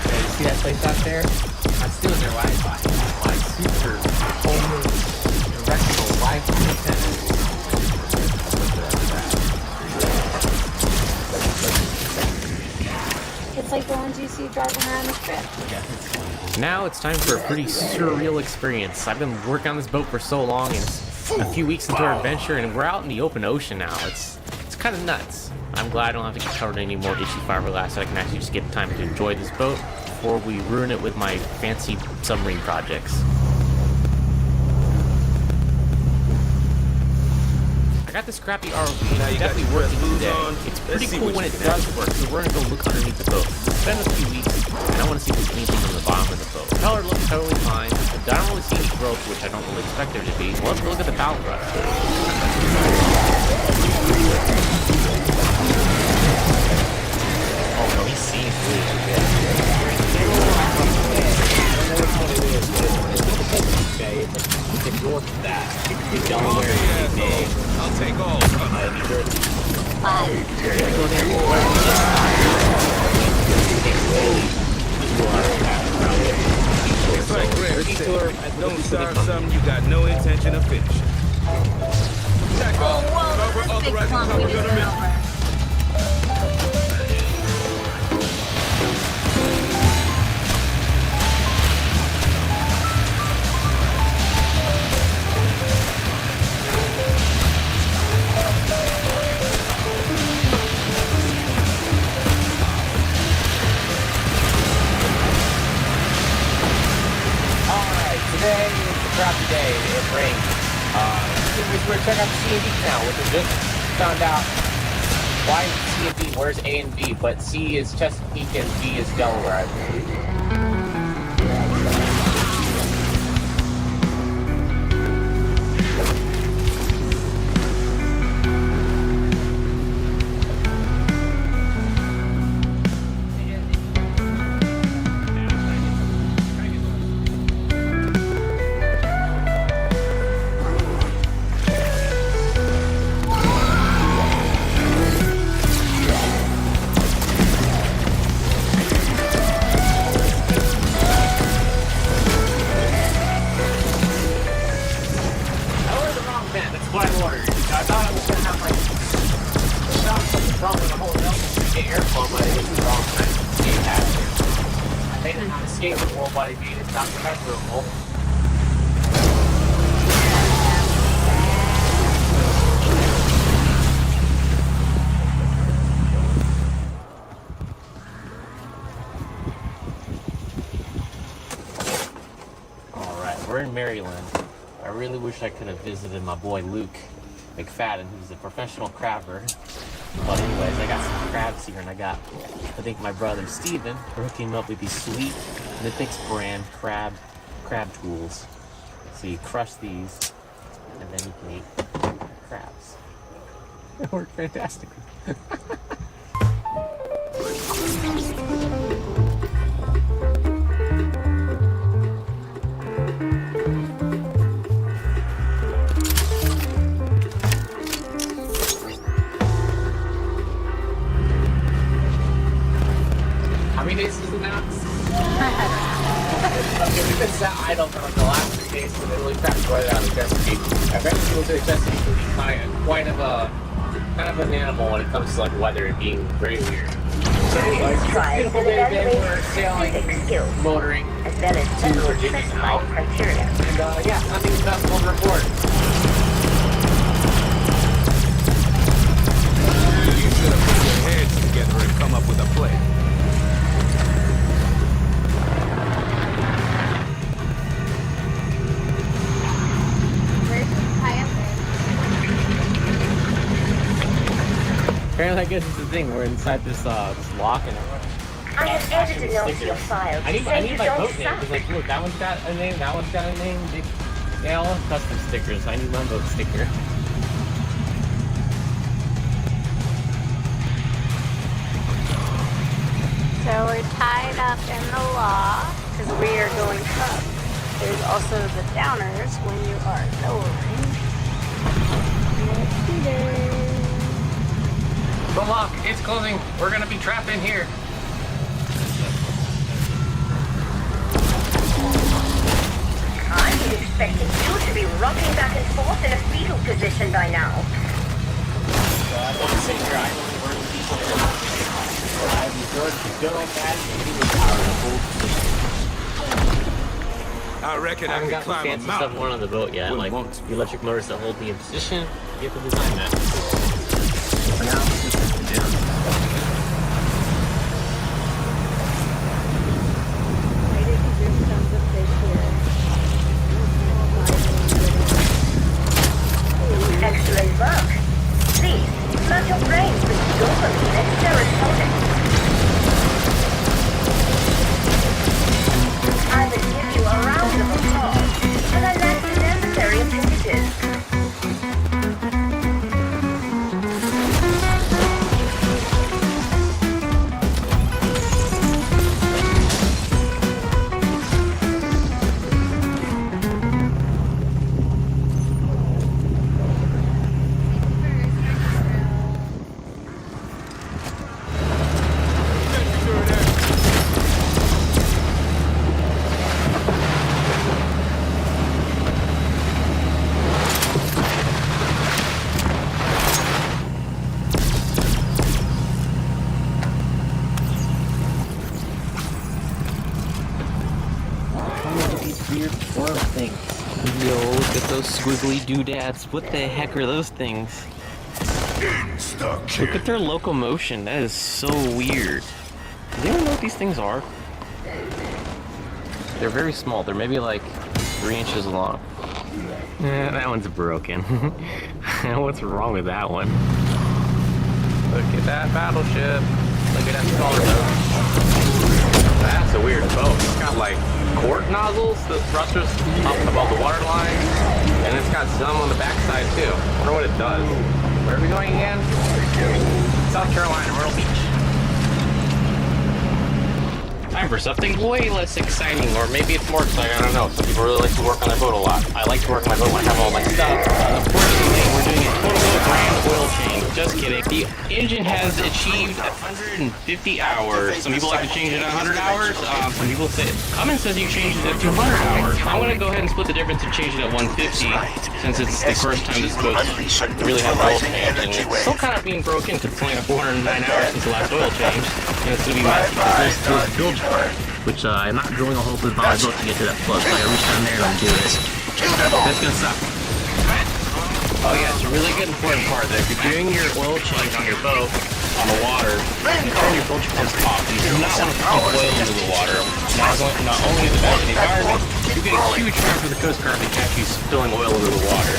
Okay, you see that place out there? I'm stealing their Wi-Fi. My super homely directional Wi-Fi antenna. It's like the ones you see driving around the strip. Now it's time for a pretty surreal experience. I've been working on this boat for so long, and it's a few weeks into our adventure, and we're out in the open ocean now. It's kind of nuts. I'm glad I don't have to get covered in any more itchy fiberglass, so I can actually just get time to enjoy this boat before we ruin it with my fancy submarine projects. I got this crappy ROV, and it's definitely working today. It's pretty cool when it does work, so we're gonna go look underneath the boat. It's been a few weeks, and I want to see if there's anything on the bottom of the boat. The color looks totally fine, but I don't really see any growth, which I don't really expect there to be. Well, let's look at the bow thrust. Oh no, he seems really good. It's north of that. It could be Delaware, it could be big. I'll take all. It's like Greg said, don't start something you got no intention of finishing. Check off. Whoa, Over, big authorizing clump we cover just gunner went mission. over. Anyways, we're gonna check out the C and D now, which we just found out why is C and D, where's A and B, but C is Chesapeake and D is Delaware, I believe. We're in Maryland. I really wish I could have visited my boy Luke McFadden, who's a professional crabber. But anyways, I got some crabs here, and I think my brother Steven hooking me up with these sweet Mythics brand crab tools. So you crush these, and then you can eat crabs. It worked fantastically. How many days is it now? Okay, we've been sat idle for like the last 3 days because Italy crashed right out of Chesapeake. I bet people to Chesapeake will be quite of an animal when it comes to like weather and being very weird. So anyways, it's a beautiful day today. We're sailing, motoring to Virginia now. And yeah, nothing festival to report. You should have put your heads together and come up with a plan. Apparently, I guess it's the thing. We're inside this lock, and I have added a note to your file. I need my boat name because, like, look, that one's got a name, that one's got a name. They all have custom stickers. I need my boat sticker. So we're tied up in the lock because we are going up. There's also the downers when you are lowering. Let's see there. The lock, it's closing. We're gonna be trapped in here. I was expecting you to be rocking back and forth in a fetal position by now. So I want to say here, I only work with people that I resorted to good old fashioned people power in a full position. I reckon I I haven't can got the climb a fancy stuff mountain. going on the boat yet, with like monks. the electric motors that hold me in position. You have to design that. For now, let's just put it down. Excellent work. Please, flood your brains with dopamine and serotonin. I would give you a round of applause, but I lack the necessary appendages. Yo, look at those squiggly doodads. What the heck are those things? Look at their locomotion. That is so weird. Do you ever know what these things are? They're very small. They're maybe like 3 inches long. That one's broken. What's wrong with that one? Look at that battleship. Look at that smaller boat. That's a weird boat. It's got like quart nozzles, the thrusters up above the waterline, and it's got some on the backside too. I wonder what it does. Where are we going again? South Carolina, Myrtle Beach. Time for something way less exciting, or maybe it's more exciting, I don't know. Some people really like to work on their boat a lot. I like to work on my boat when I have all my stuff. Unfortunately, we're doing a total grand oil change. Just kidding. The engine has achieved 150 hours. Some people like to change it at 100 hours. Some people say, Cummins says you changed it at 200 hours. I'm going to go ahead and split the difference and change it at 150, since it's the first time this boat really has oil change. And it's still kind of being broken because it's only got 409 hours since the last oil change. And it's going to be messy. There's bilge part, which I'm not drilling a hole through the bottom of the boat to get to that plug, so I gotta reach down there and do this. That's gonna suck. Oh yeah, it's a really good important part that if you're doing your oil change on your boat, on the water, you turn your bilge pumps off. You do not want to pump oil into the water. Not only is it bad for the environment, you get a huge fine for the Coast Guard if they catch you spilling oil into the water.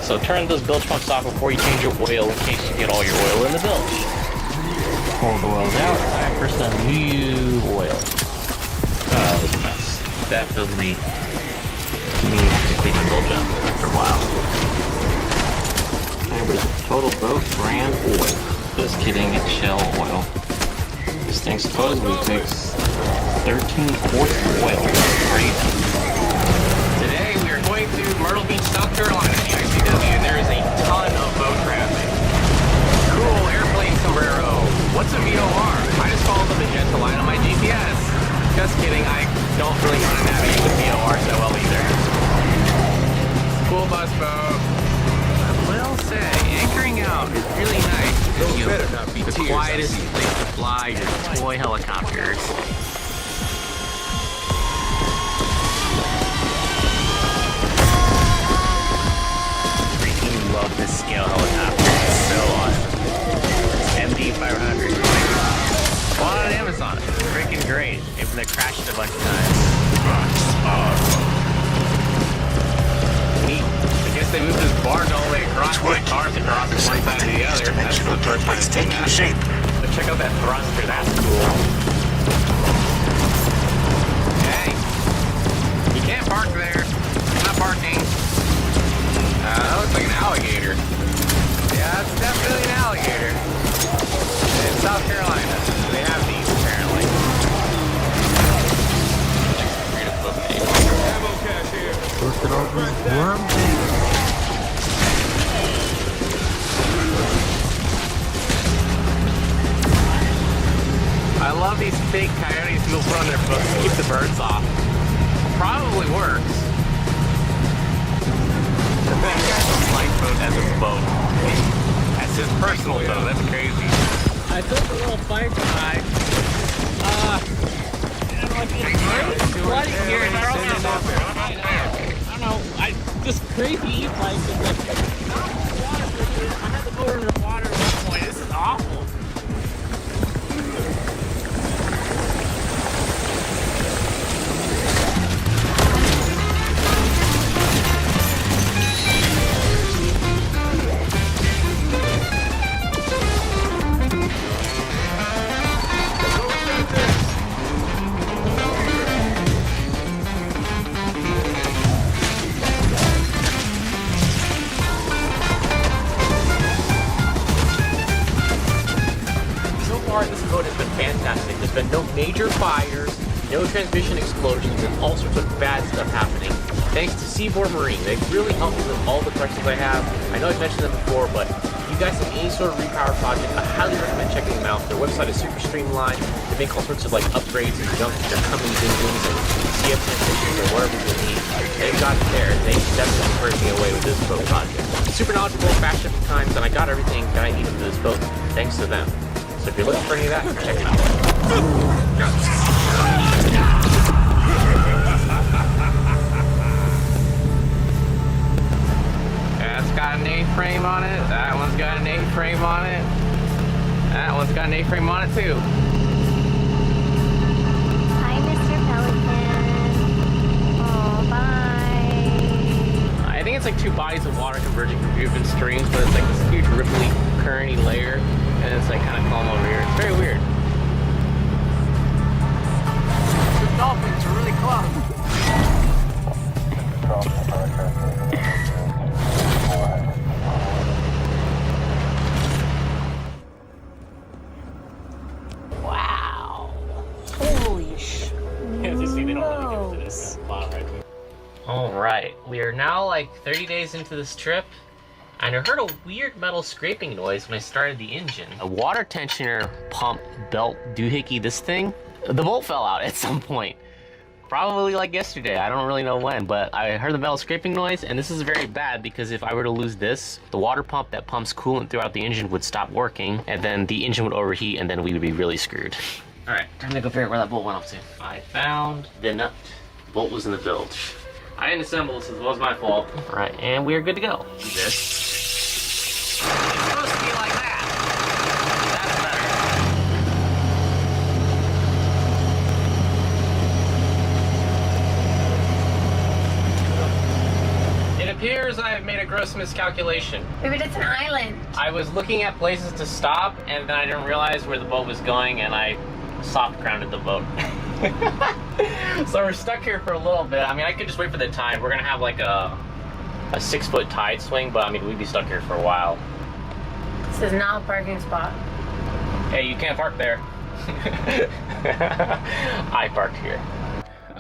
So turn those bilge pumps off before you change your oil in case you get all your oil in the bilge. Pull the oils out, time for some new oil. Oh, this mess. Definitely needs to clean the bilge up after a while. But total boat brand oil. Just kidding, it's Shell oil. This thing supposedly takes 13 quarts of oil. Great. Today we are going to Myrtle Beach, South Carolina, the ICW, and there is a ton of boat traffic. Cool airplane sombrero. What's a VOR? I just followed the magenta line on my GPS. Just kidding, I don't really want to navigate with VOR so well either. Cool bus boat. I will say, anchoring out is really nice. You know, the quietest place to fly your toy helicopters. Freaking love this scale helicopter. It's so awesome. MD-500. Bought it on Amazon. It's freaking great. Even though it crashed a bunch of times. Neat. I guess they moved this barn all the way across the cars across from one side to the other. That's the first time I've seen that. But check out that thruster. That's cool. Hey. You can't park there. I'm not parking. That looks like an alligator. Yeah, it's definitely an alligator. In South Carolina, they have these apparently. Look at all these worms. I love these fake coyotes people put on their boats to keep the birds off. Probably works. The thing has a lifeboat as a boat. That's his personal boat. That's crazy. I built a little fire guy. Bloody here, and I don't know. This crazy e-bike is like, I had to go under the water at one point. This is awful. This boat has been fantastic. There's been no major fires, no transmission explosions, and all sorts of bad stuff happening. Thanks to Seaboard Marine. They've really helped me with all the questions I have. I know I've mentioned them before, but if you guys have any sort of repower project, I highly recommend checking them out. Their website is super streamlined. They make all sorts of like upgrades and junk to their Cummins engines and CF transmissions or whatever you need. They've got it there. They definitely hurt me away with this boat project. Super knowledgeable, fast shipping times, and I got everything that I needed for this boat thanks to them. So if you're looking for any of that, check it out. That's got an A-frame on it. That one's got an A-frame on it. That one's got an A-frame on it too. Hi, Mr. Pelican. Oh, bye. I it's like two bodies of water converging from different streams, but it's like this huge ripply, currenty layer, and it's like kind of calm over here. It's very weird. The dolphins are really close. Wow. Holy sh. As you see, they don't really get into this lot right now. Alright, we are now like 30 days into this trip, and I heard a weird metal scraping noise when I started the engine. A water tensioner pump belt doohickey, this thing, the bolt fell out at some point. Probably like yesterday, I don't really know when, but I heard the metal scraping noise, and this is very bad because if I were to lose this, the water pump that pumps coolant throughout the engine would stop working, and then the engine would overheat, and then we would be really screwed. Alright, time to go figure out where that bolt went up to. I found the nut. Bolt was in the bilge. I didn't assemble this, it was my fault. Alright, and we're good to go. Do this. It's supposed to be like that. That's better. It appears I have made a gross miscalculation. Maybe it's an island. I was looking at places to stop, and then I didn't realize where the boat was going, and I soft grounded the boat. So we're stuck here for a little bit. I mean, I could just wait for the tide. We're gonna have like a 6-foot tide swing, but I mean, we'd be stuck here for a while. This is not a parking spot. Hey, you can't park there. I parked here.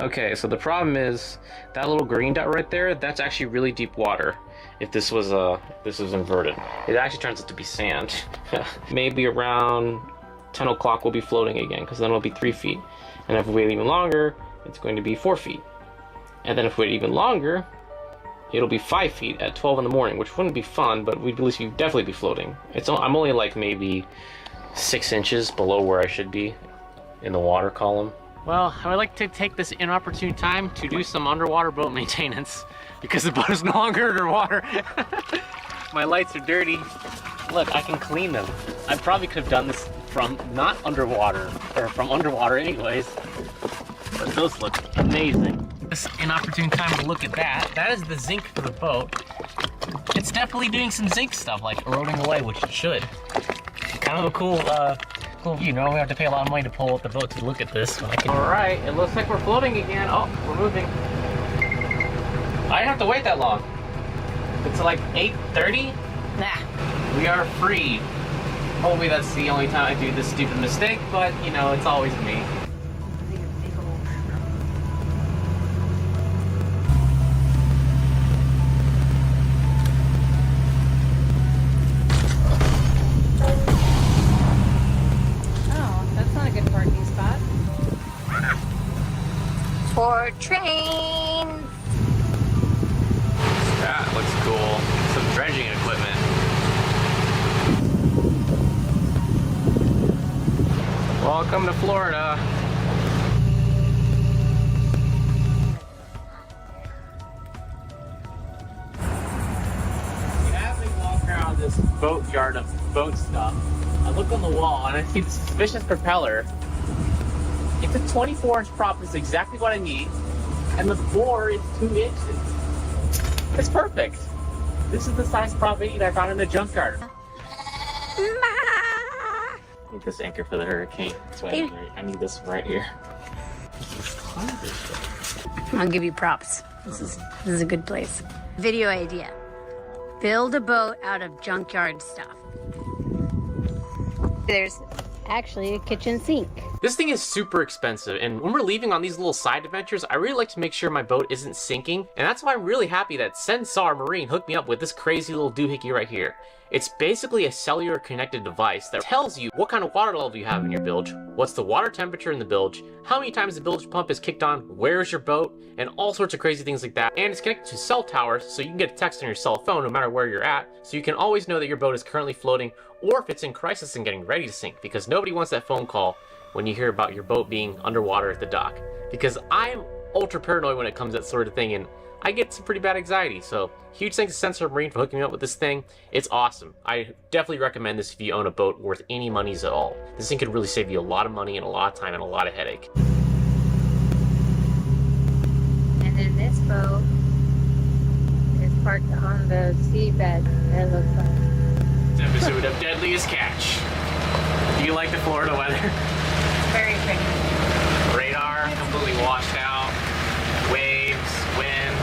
Okay, so the problem is that little green dot right there, that's actually really deep water. If this was inverted, it actually turns out to be sand. Maybe around 10 o'clock we'll be floating again, because then it'll be 3 feet. And if we wait even longer, it's going to be 4 feet. And then if we wait even longer, it'll be 5 feet at 12 in the morning, which wouldn't be fun, but we'd at least definitely be floating. I'm only like maybe 6 inches below where I should be in the water column. Well, I would like to take this inopportune time to do some underwater boat maintenance, because the boat is no longer underwater. My lights are dirty. Look, I can clean them. I probably could have done this from not underwater, or from underwater anyways. But those look amazing. This inopportune time to look at that. That is the zinc for the boat. It's definitely doing some zinc stuff, like eroding away, which it should. Kind of a cool view. Now we have to pay a lot of money to pull up the boat to look at this. Alright, it looks like we're floating again. Oh, we're moving. I didn't have to wait that long. It's like 8:30? Nah, we are free. Hopefully that's the only time I do this stupid mistake, but you know, it's always me. Oh, that's not a good parking spot. For trains. That looks cool. Some dredging equipment. Welcome to Florida. As we walk around this boatyard of boat stuff, I look on the wall and I see the suspicious propeller. It's a 24-inch prop. It's exactly what I need, and the bore is 2 inches. It's perfect. This is the size prop I need. I found in the junkyard. I need this anchor for the hurricane. That's why I need this right here. I'll give you props. This is a good place. Video idea. Build a boat out of junkyard stuff. There's actually a kitchen sink. This thing is super expensive, and when we're leaving on these little side adventures, I really like to make sure my boat isn't sinking, and that's why I'm really happy that Sensar Marine hooked me up with this crazy little doohickey right here. It's basically a cellular connected device that tells you what kind of water level you have in your bilge, what's the water temperature in the bilge, how many times the bilge pump is kicked on, where is your boat, and all sorts of crazy things like that. And it's connected to cell towers, so you can get a text on your cell phone no matter where you're at, so you can always know that your boat is currently floating, or if it's in crisis and getting ready to sink, because nobody wants that phone call when you hear about your boat being underwater at the dock. Because I'm ultra paranoid when it comes to that sort of thing, and I get some pretty bad anxiety. So huge thanks to Sensar Marine for hooking me up with this thing. It's awesome. I definitely recommend this if you own a boat worth any monies at all. This thing could really save you a lot of money and a lot of time and a lot of headache. And then this boat is parked on the seabed, it looks like. This episode of Deadliest Catch. Do you like the Florida weather? Very pretty. Radar completely washed out. Waves, wind.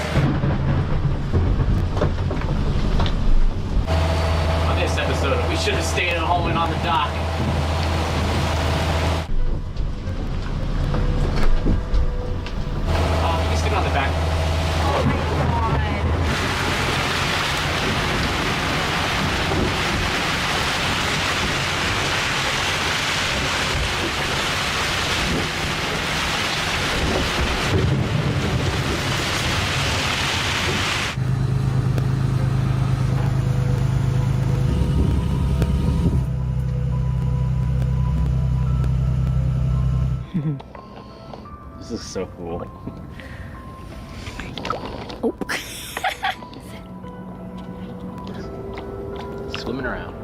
On this episode, we should have stayed at home and on the dock. Oh, you can sit on the back. Oh my god. This is so cool. Swimming around.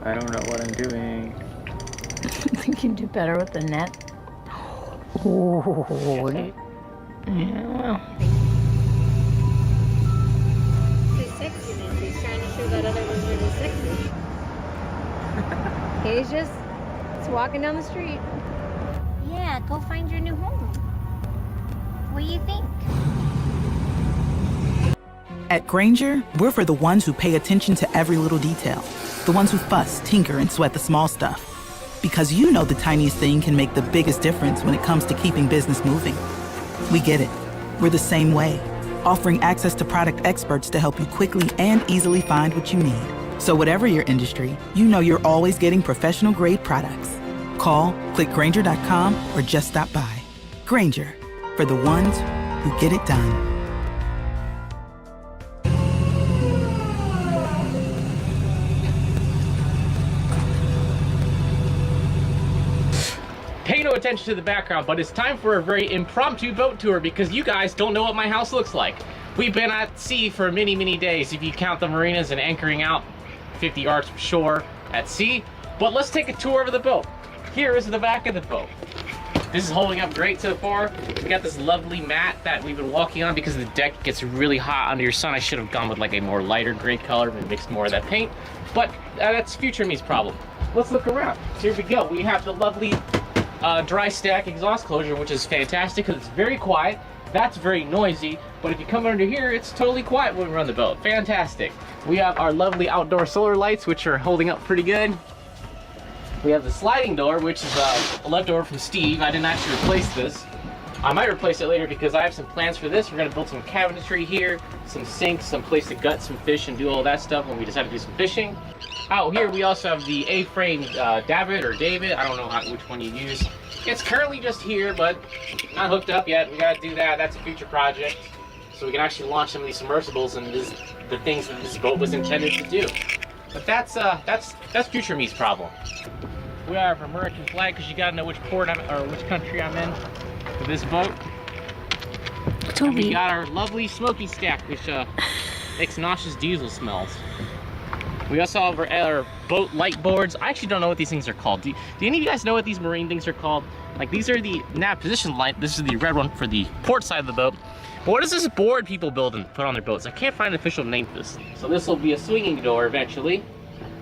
I don't know what I'm doing. I think you do better with the net. Oh, yeah. He's sexy, Nancy. He's trying to show that other lizard is sexy. He's just walking down the street. Yeah, go find your new home. What do you think? At Grainger, we're for the ones who pay attention to every little detail. The ones who fuss, tinker, and sweat the small stuff. Because you know the tiniest thing can make the biggest difference when it comes to keeping business moving. We get it. We're the same way, offering access to product experts to help you quickly and easily find what you need. So whatever your industry, you know you're always getting professional-grade products. Call, click Grainger.com, or just stop by. Grainger, for the ones who get it done. Pay no attention to the background, but it's time for a very impromptu boat tour because you guys don't know what my house looks like. We've been at sea for many, many days if you count the marinas and anchoring out 50 yards from shore at sea. But let's take a tour of the boat. Here is the back of the boat. This is holding up great so far. We got this lovely mat that we've been walking on because the deck gets really hot under your sun. I should have gone with like a more lighter gray color and mixed more of that paint, but that's future me's problem. Let's look around. Here we go. We have the lovely dry stack exhaust closure, which is fantastic because it's very quiet. That's very noisy, but if you come under here, it's totally quiet when we run the boat. Fantastic. We have our lovely outdoor solar lights, which are holding up pretty good. We have the sliding door, which is a leftover from Steve. I didn't actually replace this. I might replace it later because I have some plans for this. We're gonna build some cabinetry here, some sinks, some place to gut some fish and do all that stuff when we decide to do some fishing. Out here, we also have the A-frame David or David. I don't know which one you use. It's currently just here, but not hooked up yet. We gotta do that. That's a future project. So we can actually launch some of these submersibles and the things that this boat was intended to do. But that's future me's problem. We have an American flag because you gotta know which port or which country I'm in for this boat. And we got our lovely smoky stack, which makes nauseous diesel smells. We also have our boat light boards. I actually don't know what these things are called. Do any of you guys know what these marine things are called? Like, these are the nav position light. This is the red one for the port side of the boat. But what is this board people build and put on their boats? I can't find an official name for this. So this will be a swinging door eventually.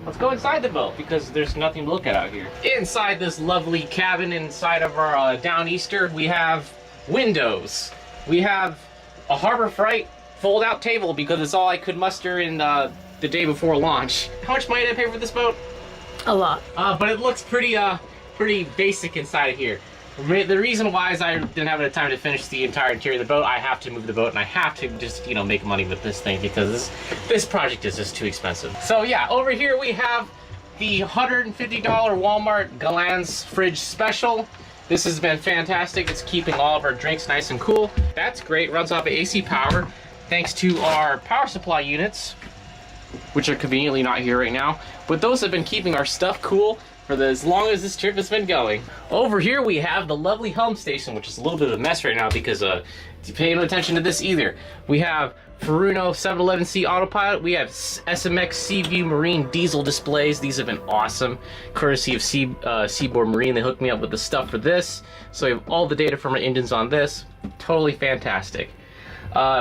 Let's go inside the boat because there's nothing to look at out here. Inside this lovely cabin, inside of our Downeaster, we have windows. We have a Harbor Freight fold-out table because it's all I could muster in the day before launch. How much money did I pay for this boat? A lot. But it looks pretty basic inside of here. The reason why is I didn't have enough time to finish the entire interior of the boat. I have to move the boat and I have to just, you know, make money with this thing because this project is just too expensive. So yeah, over here we have the $150 Walmart Galans fridge special. This has been fantastic. It's keeping all of our drinks nice and cool. That's great, runs off of AC power thanks to our power supply units, which are conveniently not here right now. But those have been keeping our stuff cool for as long as this trip has been going. Over here we have the lovely helm station, which is a little bit of a mess right now because you pay no attention to this either. We have Furuno 711C autopilot. We have SMX Seaview Marine diesel displays. These have been awesome, courtesy of Seaboard Marine. They hooked me up with the stuff for this. So we have all the data from our engines on this. Totally fantastic.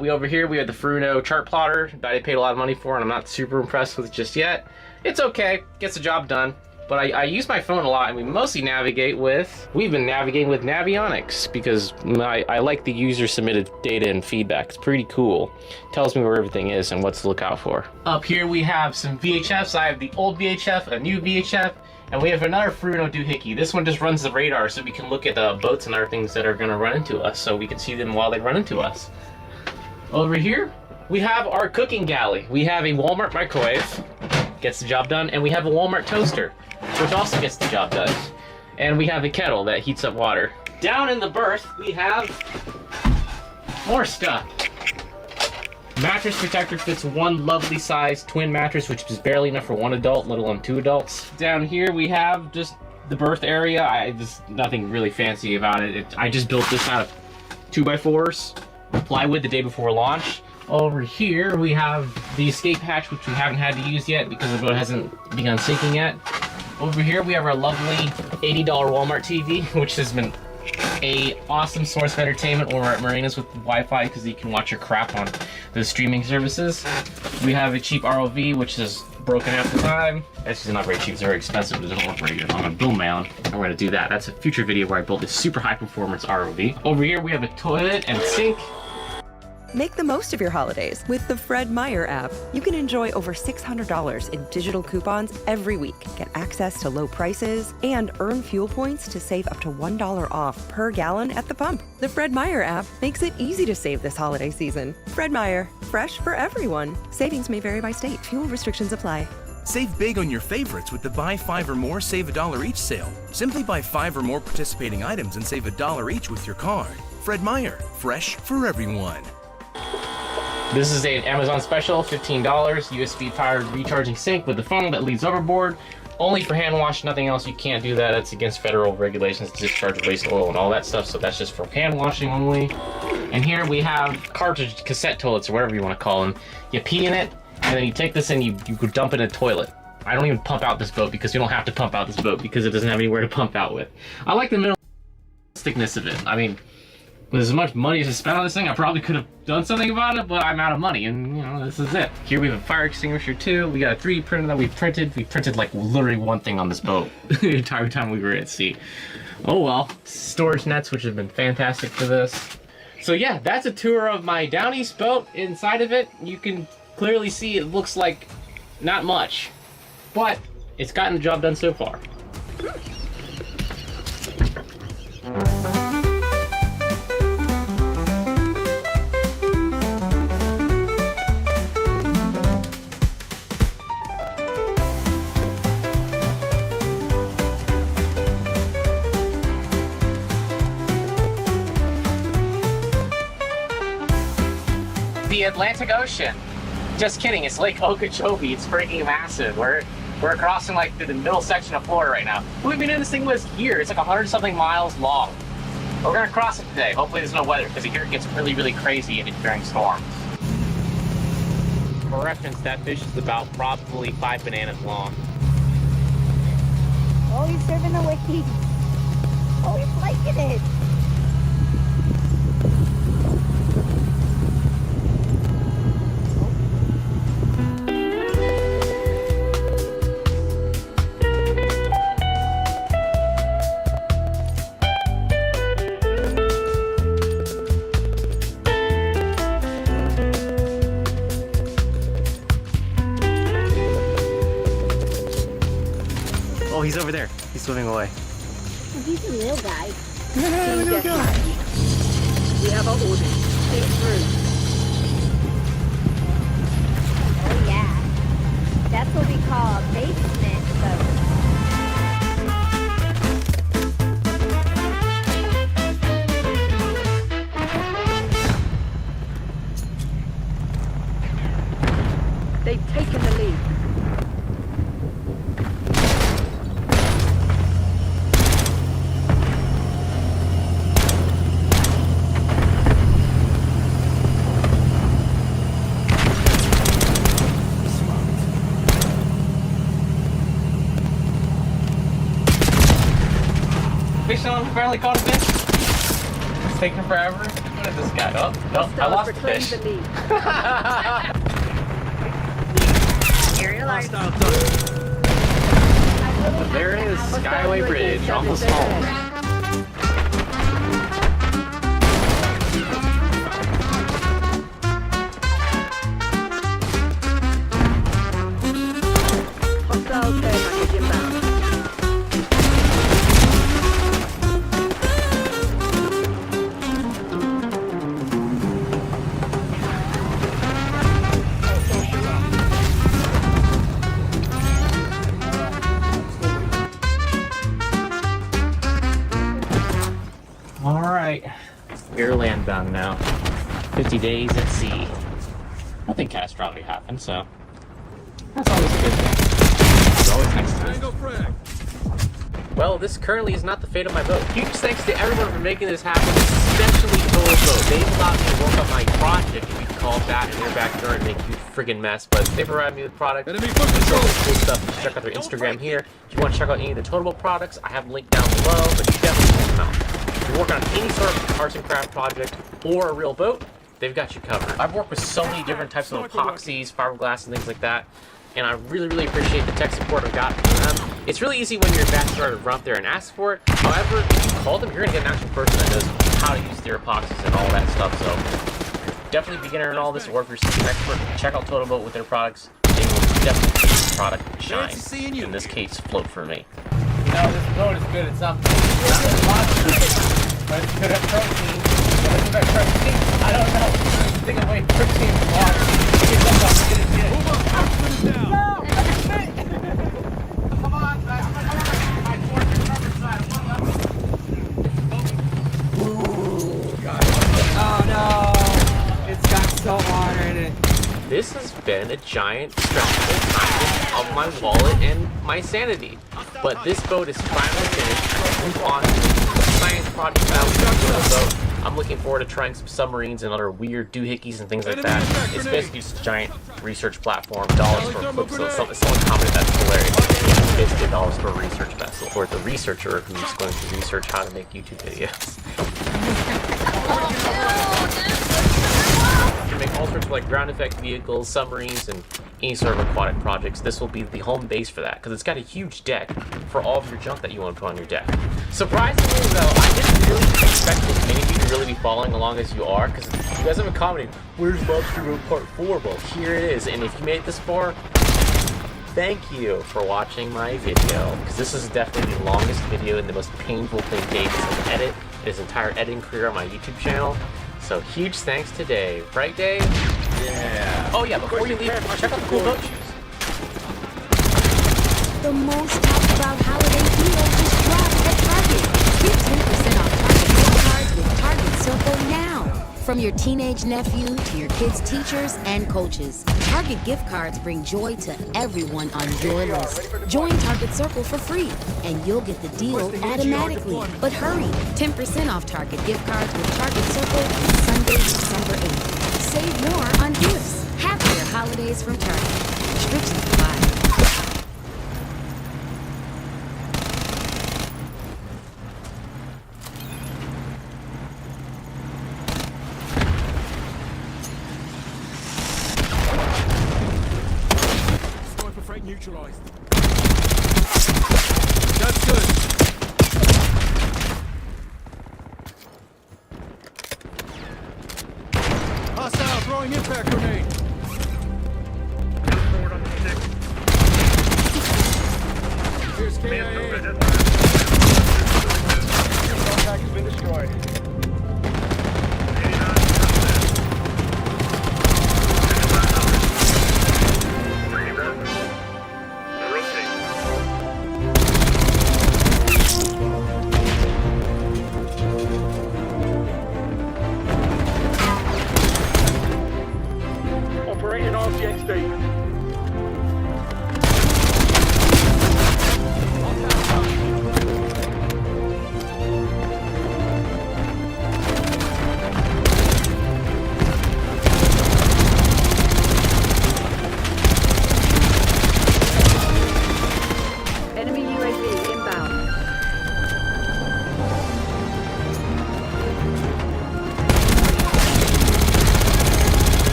We over here, we have the Furuno chart plotter that I paid a lot of money for and I'm not super impressed with just yet. It's okay, gets the job done. But I use my phone a lot, and we've been navigating with Navionics because I like the user-submitted data and feedback. It's pretty cool. Tells me where everything is and what to look out for. Up here we have some VHFs. I have the old VHF, a new VHF, and we have another Furuno doohickey. This one just runs the radar so we can look at the boats and other things that are gonna run into us so we can see them while they run into us. Over here, we have our cooking galley. We have a Walmart microwave, gets the job done, and we have a Walmart toaster, which also gets the job done. And we have a kettle that heats up water. Down in the berth, we have more stuff. Mattress protector fits one lovely sized twin mattress, which is barely enough for one adult, let alone 2 adults. Down here we have just the berth area. Just nothing really fancy about it. I just built this out of 2x4s, plywood the day before launch. Over here we have the escape hatch, which we haven't had to use yet because the boat hasn't begun sinking yet. Over here we have our lovely $80 Walmart TV, which has been a awesome source of entertainment when we're at marinas with Wi-Fi because you can watch your crap on the streaming services. We have a cheap ROV, which is broken half the time. It's not very cheap, it's very expensive, but it doesn't look very good. I'm gonna build my own. I'm gonna do that. That's a future video where I build this super high performance ROV. Over here we have a toilet and sink. Make the most of your holidays with the Fred Meyer app. You can enjoy over $600 in digital coupons every week, get access to low prices, and earn fuel points to save up to $1 off per gallon at the pump. The Fred Meyer app makes it easy to save this holiday season. Fred Meyer, fresh for everyone. Savings may vary by state. Fuel restrictions apply. Save big on your favorites with the Buy 5 or More, Save $1 each sale. Simply buy 5 or more participating items and save $1 each with your card. Fred Meyer, fresh for everyone. This is an Amazon special, $15, USB-powered recharging sink with a funnel that leads overboard. Only for hand wash, nothing else. You can't do that. That's against federal regulations to discharge waste oil and all that stuff, so that's just for hand washing only. And here we have cartridge cassette toilets, or whatever you want to call them. You pee in it, and then you take this and you could dump it in a toilet. I don't even pump out this boat because you don't have to pump out this boat because it doesn't have anywhere to pump out with. I like the minimal thickness of it. I mean, with as much money as I spent on this thing, I probably could have done something about it, but I'm out of money, and you know, this is it. Here we have a fire extinguisher too. We got a 3D printer that we printed. We printed like literally one thing on this boat the entire time we were at sea. Oh well. Storage nets, which have been fantastic for this. So yeah, that's a tour of my Down East boat. Inside of it, you can clearly see it looks like not much, but it's gotten the job done so far. The Atlantic Ocean. Just kidding, it's Lake Okeechobee. It's freaking massive. We're crossing like through the middle section of Florida right now. We've been doing this thing with here. It's like 100-something miles long. We're gonna cross it today. Hopefully there's no weather, because here it gets really, really crazy during storms. For reference, that fish is about probably 5 bananas long. Oh, he's serving away. Oh, he's liking it. Oh, he's over there. He's swimming away. He's a little guy. Little guy. We have our orders. Stay through. Oh yeah. That's what we call a basement boat. They've taken the lead. Fish on finally caught a fish. It's taking forever. What is this guy? Oh, no, I lost the fish. Aerial arc. There it is, Skyway Bridge, almost home. Hostile care package inbound. Alright, we're land bound now. 50 days at sea. Nothing catastrophic happened, so that's always a good thing. It's always nice to Well, this currently is not the fate of my boat. Huge thanks to everyone for making this happen, especially Total Boat. They've allowed me to work on my project, if you can call it that, in their backyard and make a huge friggin' mess, but they provided me with product. Enemy foot control! Cool stuff. Just check out their Instagram here. If you want to check out any of the Total Boat products, I have them linked down below, but you definitely check them out. If you're working on any sort of arts and craft project or a real boat, they've got you covered. I've worked with so many different types of epoxies, fiberglass, and things like that, and I really, really appreciate the tech support I've got from them. It's really easy when you're a backyard to run up there and ask for it. However, if you call them, you're going to get an actual person that knows how to use their epoxies and all that stuff. So, if you're definitely a beginner in all this, or if you're an expert, check out Total Boat with their products. They will definitely make the product shine. In this case, float for me. You know, this boat is good at something. Not at monsters, but it's good at protein. What is about protein? I don't know. Take away protein from water. Get up, get it, get it. Move up, no! Come on, my fortress, cover side. Oh no! It's got salt water in it. This has been a giant stressful time of my wallet and my sanity. But this boat is finally finished. Move on to the science project that I was doing with the boat. I'm looking forward to trying some submarines and other weird doohickeys and things like that. It's basically just a giant research platform, dollars for a clip, so someone commented that's hilarious. It's basically $1 for a research vessel, or the researcher who's going to research how to make YouTube videos. You can make all sorts of like ground effect vehicles, submarines, and any sort of aquatic projects. This will be the home base for that, because it's got a huge deck for all of your junk that you want to put on your deck. Surprisingly though, I didn't really expect this many of you to really be following along as you are, because you guys have been commenting, where's Lobster Road Part 4? Well, here it is, and if you made it this far, thank you for watching my video, because this is definitely the longest video and the most painful thing Dave has to edit in his entire editing career on my YouTube channel. So huge thanks to Dave. Right, Dave? Yeah. Oh yeah, before you leave, check out the cool boat shoes. The most talked about holiday deal just dropped at Target. Get 10% off Target gift cards with Target Circle now. From your teenage nephew to your kids' teachers and coaches, Target gift cards bring joy to everyone on your list. Join Target Circle for free, and you'll get the deal automatically. But hurry, 10% off Target gift cards with Target Circle on Sunday, December 8th. Save more on gifts. Happier holidays from Target. Restrictions apply. Neutralized. That's good. Hostile throwing impact grenade. Forward on the stick. Here's KIA. Contact has been destroyed. Operating object state.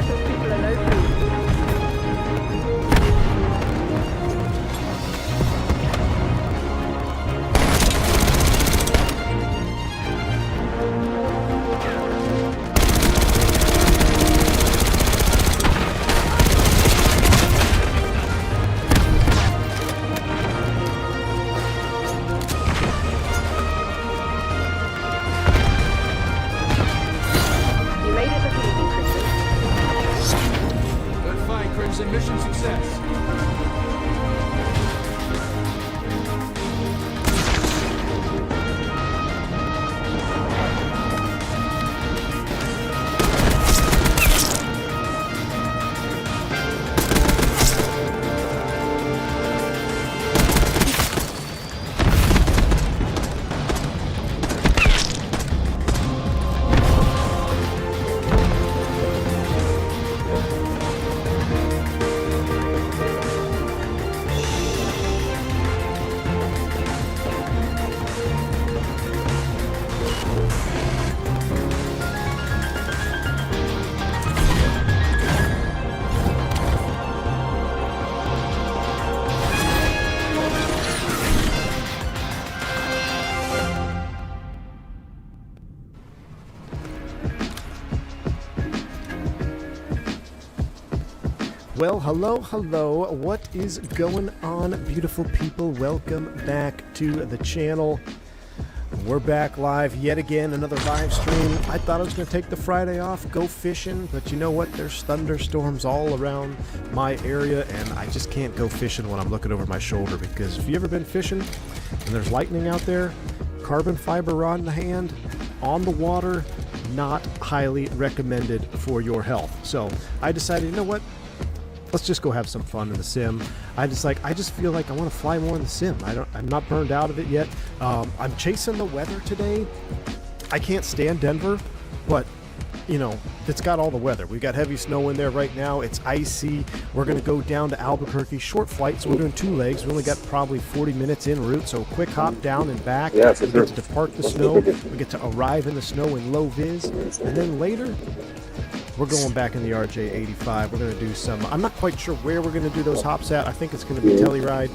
lot of people are low. Mission success. Well, hello. What is going on, beautiful people? Welcome back to the channel. We're back live yet again, another live stream. I thought I was going to take the Friday off, go fishing, but you know what? There's thunderstorms all around my area, and I just can't go fishing when I'm looking over my shoulder, because if you ever been fishing and there's lightning out there, carbon fiber rod in the hand, on the water, not highly recommended for your health. So I decided, you know what? Let's just go have some fun in the sim. I just feel like I want to fly more in the sim. I'm not burned out of it yet. I'm chasing the weather today. I can't stand Denver, but you know, it's got all the weather. We got heavy snow in there right now. It's icy. We're going to go down to Albuquerque. Short flight, so we're doing 2 legs. We only got probably 40 minutes en route, so quick hop down and back. Yeah, we get to depart the snow. We get to arrive in the snow in low vis, and then later we're going back in the RJ85. We're going to do some, I'm not quite sure where we're going to do those hops at. I think it's going to be Telluride.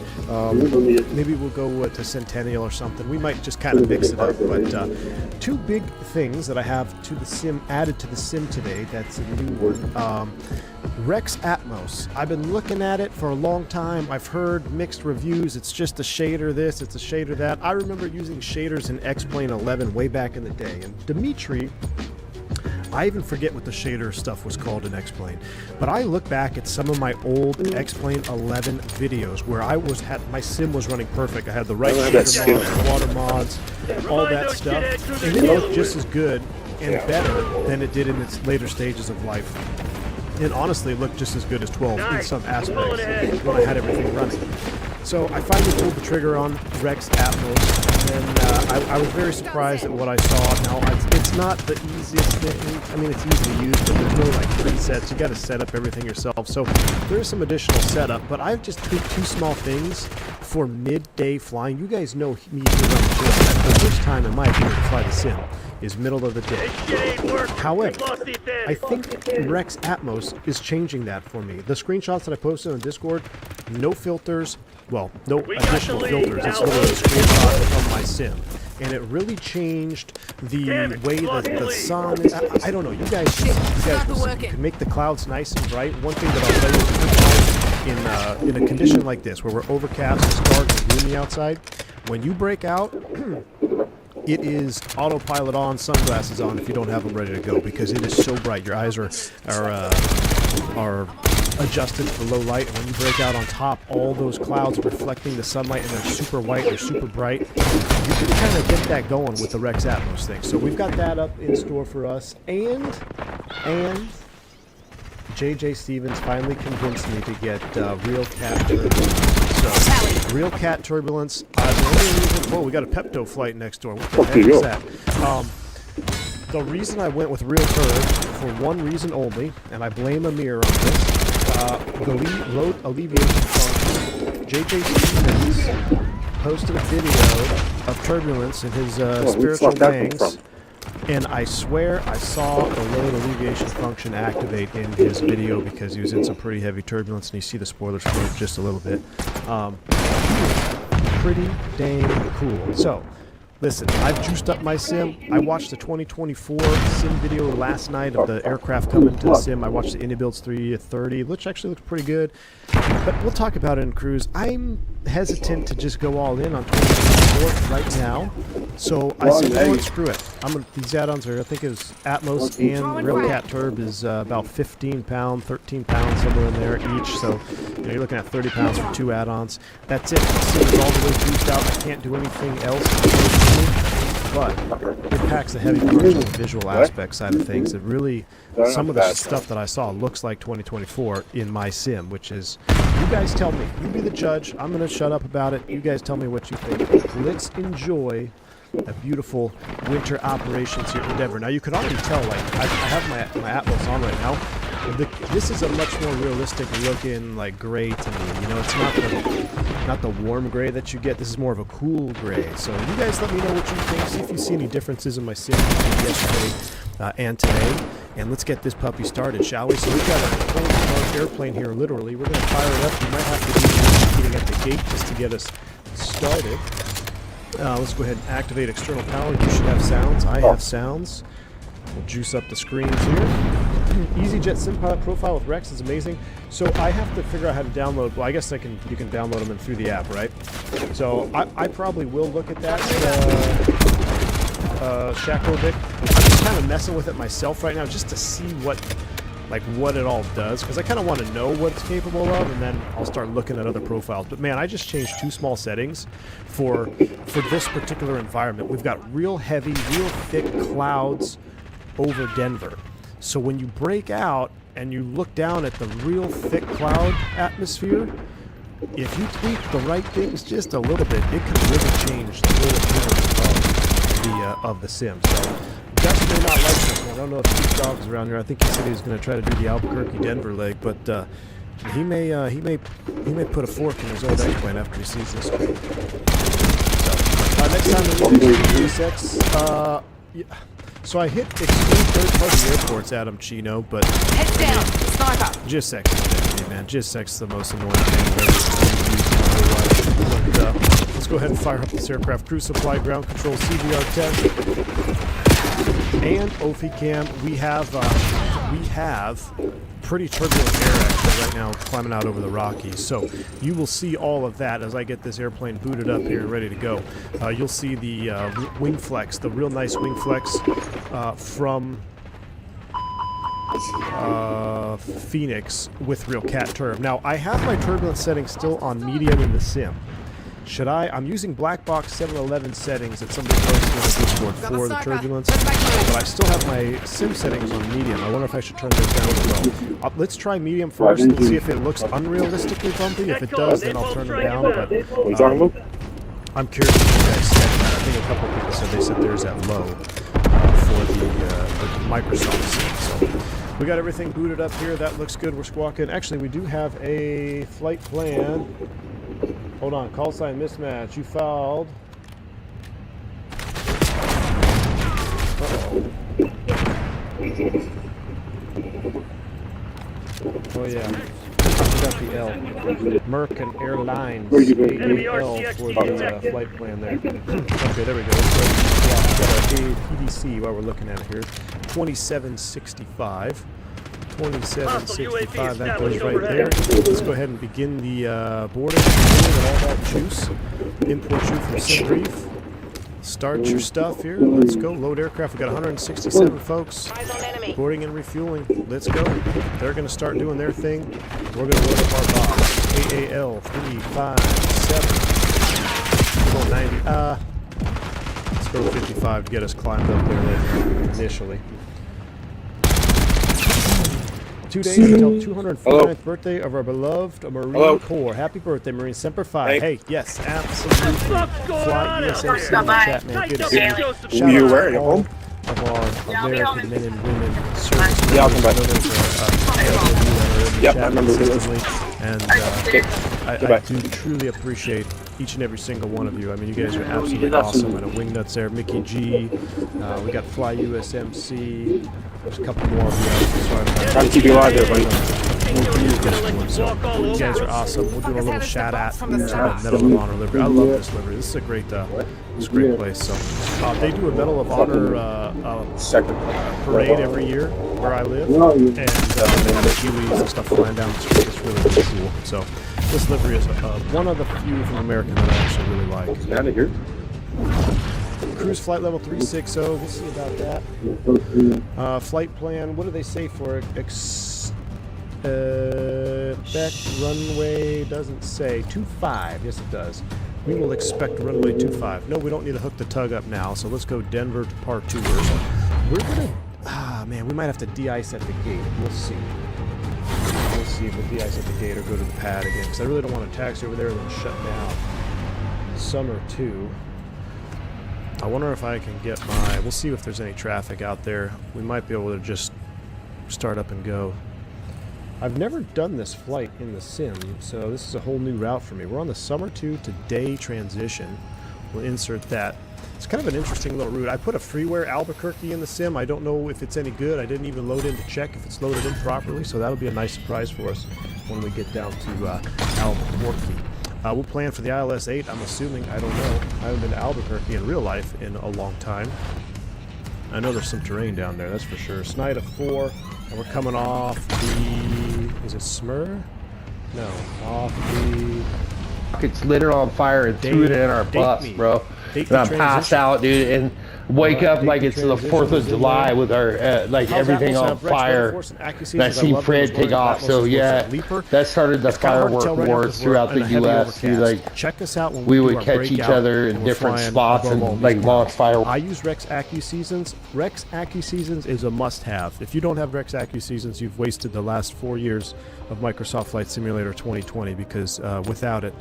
Maybe we'll go to Centennial or something. We might just kind of mix it up. But 2 big things that I have to the sim, added to the sim today, that's a new one. Rex Atmos. I've been looking at it for a long time. I've heard mixed reviews. It's just a shader this, it's a shader that. I remember using shaders in X-Plane 11 way back in the day. And Dimitri, I even forget what the shader stuff was called in X-Plane, but I look back at some of my old X-Plane 11 videos where my sim was running perfect. I had the right shader mods, water mods, all that stuff, and it looked just as good and better than it did in its later stages of life. And honestly, it looked just as good as 12 in some aspects when I had everything running. So I finally pulled the trigger on Rex Atmos, and I was very surprised at what I saw. Now, it's not the easiest thing. I mean, it's easy to use, but there's no like presets. You got to set up everything yourself. So there's some additional setup, but I've just tweaked 2 small things for midday flying. You guys know me to run the first time in my opinion to fly the sim is middle of the day. However, I think Rex Atmos is changing that for me. The screenshots that I posted on Discord, no filters, well, no additional filters. It's literally a screenshot of my sim. And it really changed the way that the sun is. I don't know. You guys can make the clouds nice and bright. One thing that I'll tell you is in a condition like this, where we're overcast, it's dark, and gloomy outside, when you break out, it is autopilot on, sunglasses on if you don't have them ready to go, because it is so bright. Your eyes are adjusted for low light, and when you break out on top, all those clouds reflecting the sunlight, and they're super white, they're super bright. You can kind of get that going with the Rex Atmos thing. So we've got that up in store for us, and JJ Stevens finally convinced me to get Real Cat Turbulence. So, Real Cat Turbulence. Whoa, we got a Pepto flight next door. What the heck is that? The reason I went with Real Turd, for one reason only, and I blame Amir on this, the load alleviation function. JJ Stevens posted a video of Turbulence in his spiritual bangs. And I swear I saw the load alleviation function activate in his video because he was in some pretty heavy turbulence, and you see the spoilers for it just a little bit. Pretty dang cool. So, listen, I've juiced up my sim. I watched the 2024 sim video last night of the aircraft coming to the sim. I watched the Indybuilds 330, which actually looks pretty good. But we'll talk about it in cruise. I'm hesitant to just go all in on 2024 right now. So I said, you know what, screw it. These add-ons are, I think it was Atmos and Railcat Turb is about 15 pound, 13 pounds, somewhere in there each. So you're looking at 30 pounds for 2 add-ons. That's it. The sim is all the way juiced out. I can't do anything else. But it packs a heavy punch on the visual aspect side of things. It really, some of the stuff that I saw looks like 2024 in my sim, which is, you guys tell me. You be the judge. I'm going to shut up about it. You guys tell me what you think. Let's enjoy a beautiful winter operations here in Denver. Now, you can already tell, like, I have my Atmos on right now. This is a much more realistic looking, like, gray to me. You know, it's not the warm gray that you get. This is more of a cool gray. So you guys let me know what you think. See if you see any differences in my sim yesterday and today. And let's get this puppy started, shall we? So we've got a full large airplane here, literally. We're going to fire it up. You might have to do getting at the gate just to get us started. Let's go ahead and activate external power. You should have sounds. I have sounds. We'll juice up the screens here. EasyJet SimPilot profile with Rex is amazing. So I have to figure out how to download. Well, I guess you can download them through the app, right? So I probably will look at that. Shacklevic. I'm just kind of messing with it myself right now, just to see what it all does, because I kind of want to know what it's capable of, and then I'll start looking at other profiles. But man, I just changed 2 small settings for this particular environment. We've got real heavy, real thick clouds over Denver. So when you break out and you look down at the real thick cloud atmosphere, if you tweak the right things just a little bit, it can really change the whole appearance of the sim. So Gus may not like this one. I don't know if Steve Dogs is around here. I think he said he was going to try to do the Albuquerque Denver leg, but he may put a fork in his old eggplant after he sees this one. So next time we do GSX, yeah. So I hit extreme third-party airports, Adam Chino, but heads down, sniper. GSX is definitely, man. GSX is the most annoying thing I've ever used in my whole life. But, let's go ahead and fire up this aircraft. Crew supply, ground control, CVR test, and OFI cam. We have pretty turbulent air actually right now climbing out over the Rockies. So you will see all of that as I get this airplane booted up here and ready to go. You'll see the wing flex, the real nice wing flex from Phoenix with Railcat Turb. Now I have my turbulence settings still on medium in the sim. Should I? I'm using black box 711 settings that somebody posted in the Discord for the turbulence, but I still have my sim settings on medium. I wonder if I should turn those down as well. Let's try medium first and see if it looks unrealistically bumpy. If it does, then I'll turn it down. But I'm curious what you guys said. I think a couple people said they set theirs at low for the Microsoft sim. So we got everything booted up here. That looks good. We're squawking. Actually, we do have a flight plan. Hold on, call sign mismatch. You fouled. Uh-oh. Oh yeah, I forgot the L. American Airlines AAL for the flight plan there. Okay, there we go. Got our PDC while we're looking at it here. 2765. 2765, that goes right there. Let's go ahead and begin the boarding and all that juice. Import you from SimBrief. Start your stuff here. Let's go. Load aircraft. We got 167 folks. Boarding and refueling. Let's go. They're going to start doing their thing. We're going to load up our box. AAL 357. Go 90. Let's go 55 to get us climbed up there initially. 2 days until 249th birthday of our beloved Marine Corps. Happy birthday, Marine Semper Fi. Hey, yes, absolutely. Fly USMC in the chat, man. Good to see you. Shout out to all of our American men and women service. Yeah, I'll come back. Yep, I remember consistently, and I do truly appreciate each and every single one of you. I mean, you guys are absolutely awesome. And Wingnuts there, Mickey G. We got Fly USMC. There's a couple more of you. Sorry about that. Trying to keep you alive there, buddy. So, you guys are awesome. We'll do a little shout out to the Medal of Honor livery. I love this livery. This is a great place. So, they do a Medal of Honor parade every year where I live, and they have the Kiwis and stuff flying down the street. It's really, really cool. So, this livery is one of the few from American that I actually really like. Out of here. Cruise flight level 360. We'll see about that. Flight plan. What do they say for it? Expect runway doesn't say 25. Yes, it does. We will expect runway 25. No, we don't need to hook the tug up now. So let's go Denver to part 2. We're gonna. Man, we might have to de-ice at the gate. We'll see. We'll see if we'll de-ice at the gate or go to the pad again. Because I really don't want to taxi over there and then shut down. Summer 2. I wonder if I can get my... We'll see if there's any traffic out there. We might be able to just start up and go. I've never done this flight in the sim, so this is a whole new route for me. We're on the Summer 2 to day transition. We'll insert that. It's kind of an interesting little route. I put a freeware Albuquerque in the sim. I don't know if it's any good. I didn't even load in to check if it's loaded in properly, so that'll be a nice surprise for us when we get down to Albuquerque. We'll plan for the ILS-8, I'm assuming. I don't know. I haven't been to Albuquerque in real life in a long time. I know there's some terrain down there, that's for sure. Snida 4, and we're coming off the... Is it Smyrna? No, off the... It's lit it on fire and threw it in our bus, bro. And I passed out, dude, and wake up like it's the 4th of July with our like everything on fire. And I see Fred take off. So yeah, that started the firework wars throughout the U.S. Like we would catch each other in different spots and like launch fireworks. I use Rex AccuSeasons. Rex AccuSeasons is a must-have. If you don't have Rex AccuSeasons, you've wasted the last 4 years of Microsoft Flight Simulator 2020 because without it.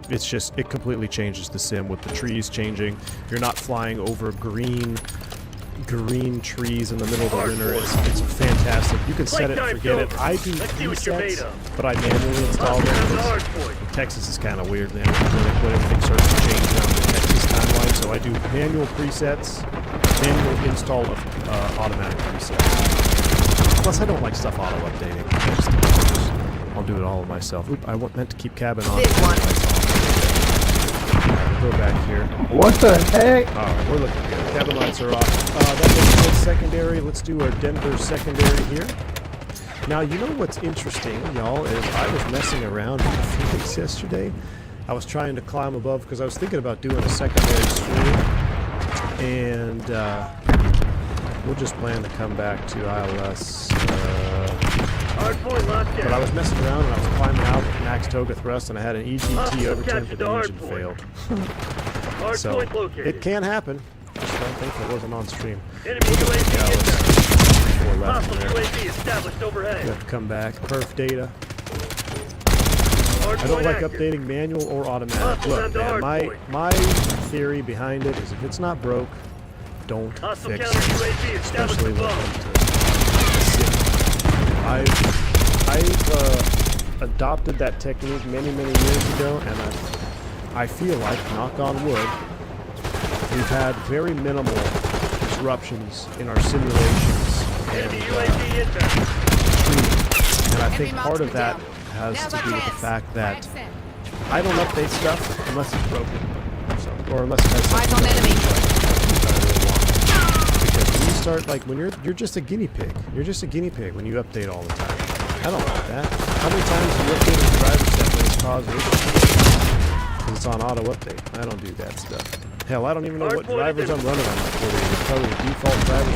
It's just, it completely changes the sim with the trees changing. You're not flying over green trees in the middle of the winter. It's fantastic. You can set it and forget it. I do presets, but I manually install them. Texas is kind of weird, man. When everything starts to change down the Texas timeline. So I do manual presets, manual install of automatic presets. Plus, I don't like stuff auto-updating. I'll do it all myself. Oop, I meant to keep cabin on. Go back here. What the heck? Alright, we're looking good. Cabin lights are off. That was good secondary. Let's do our Denver secondary here. Now, you know what's interesting, y'all, is I was messing around in Phoenix yesterday. I was trying to climb above because I was thinking about doing a secondary stream. And we'll just plan to come back to ILS. But I was messing around and I was climbing out with max toga thrust and I had an EGT overturn but the engine failed. So, it can happen. Just don't think it wasn't on stream. Look at the Dallas. 4 left. We have to come back. Perf data. I don't like updating manual or automatic. Look, man, my theory behind it is if it's not broke, don't fix it. Especially when it comes to I've adopted that technique many years ago, and I feel like, knock on wood, we've had very minimal disruptions in our simulations and I think part of that has to do with the fact that I don't update stuff unless it's broken, or unless it has something. Start like when you're just a guinea pig. You're just a guinea pig when you update all the time. I don't like that. How many times do you update the driver set when it's caused issues? Because it's on auto update. I don't do that stuff. Hell, I don't even know what drivers I'm running on my Twitter. It's probably the default drivers.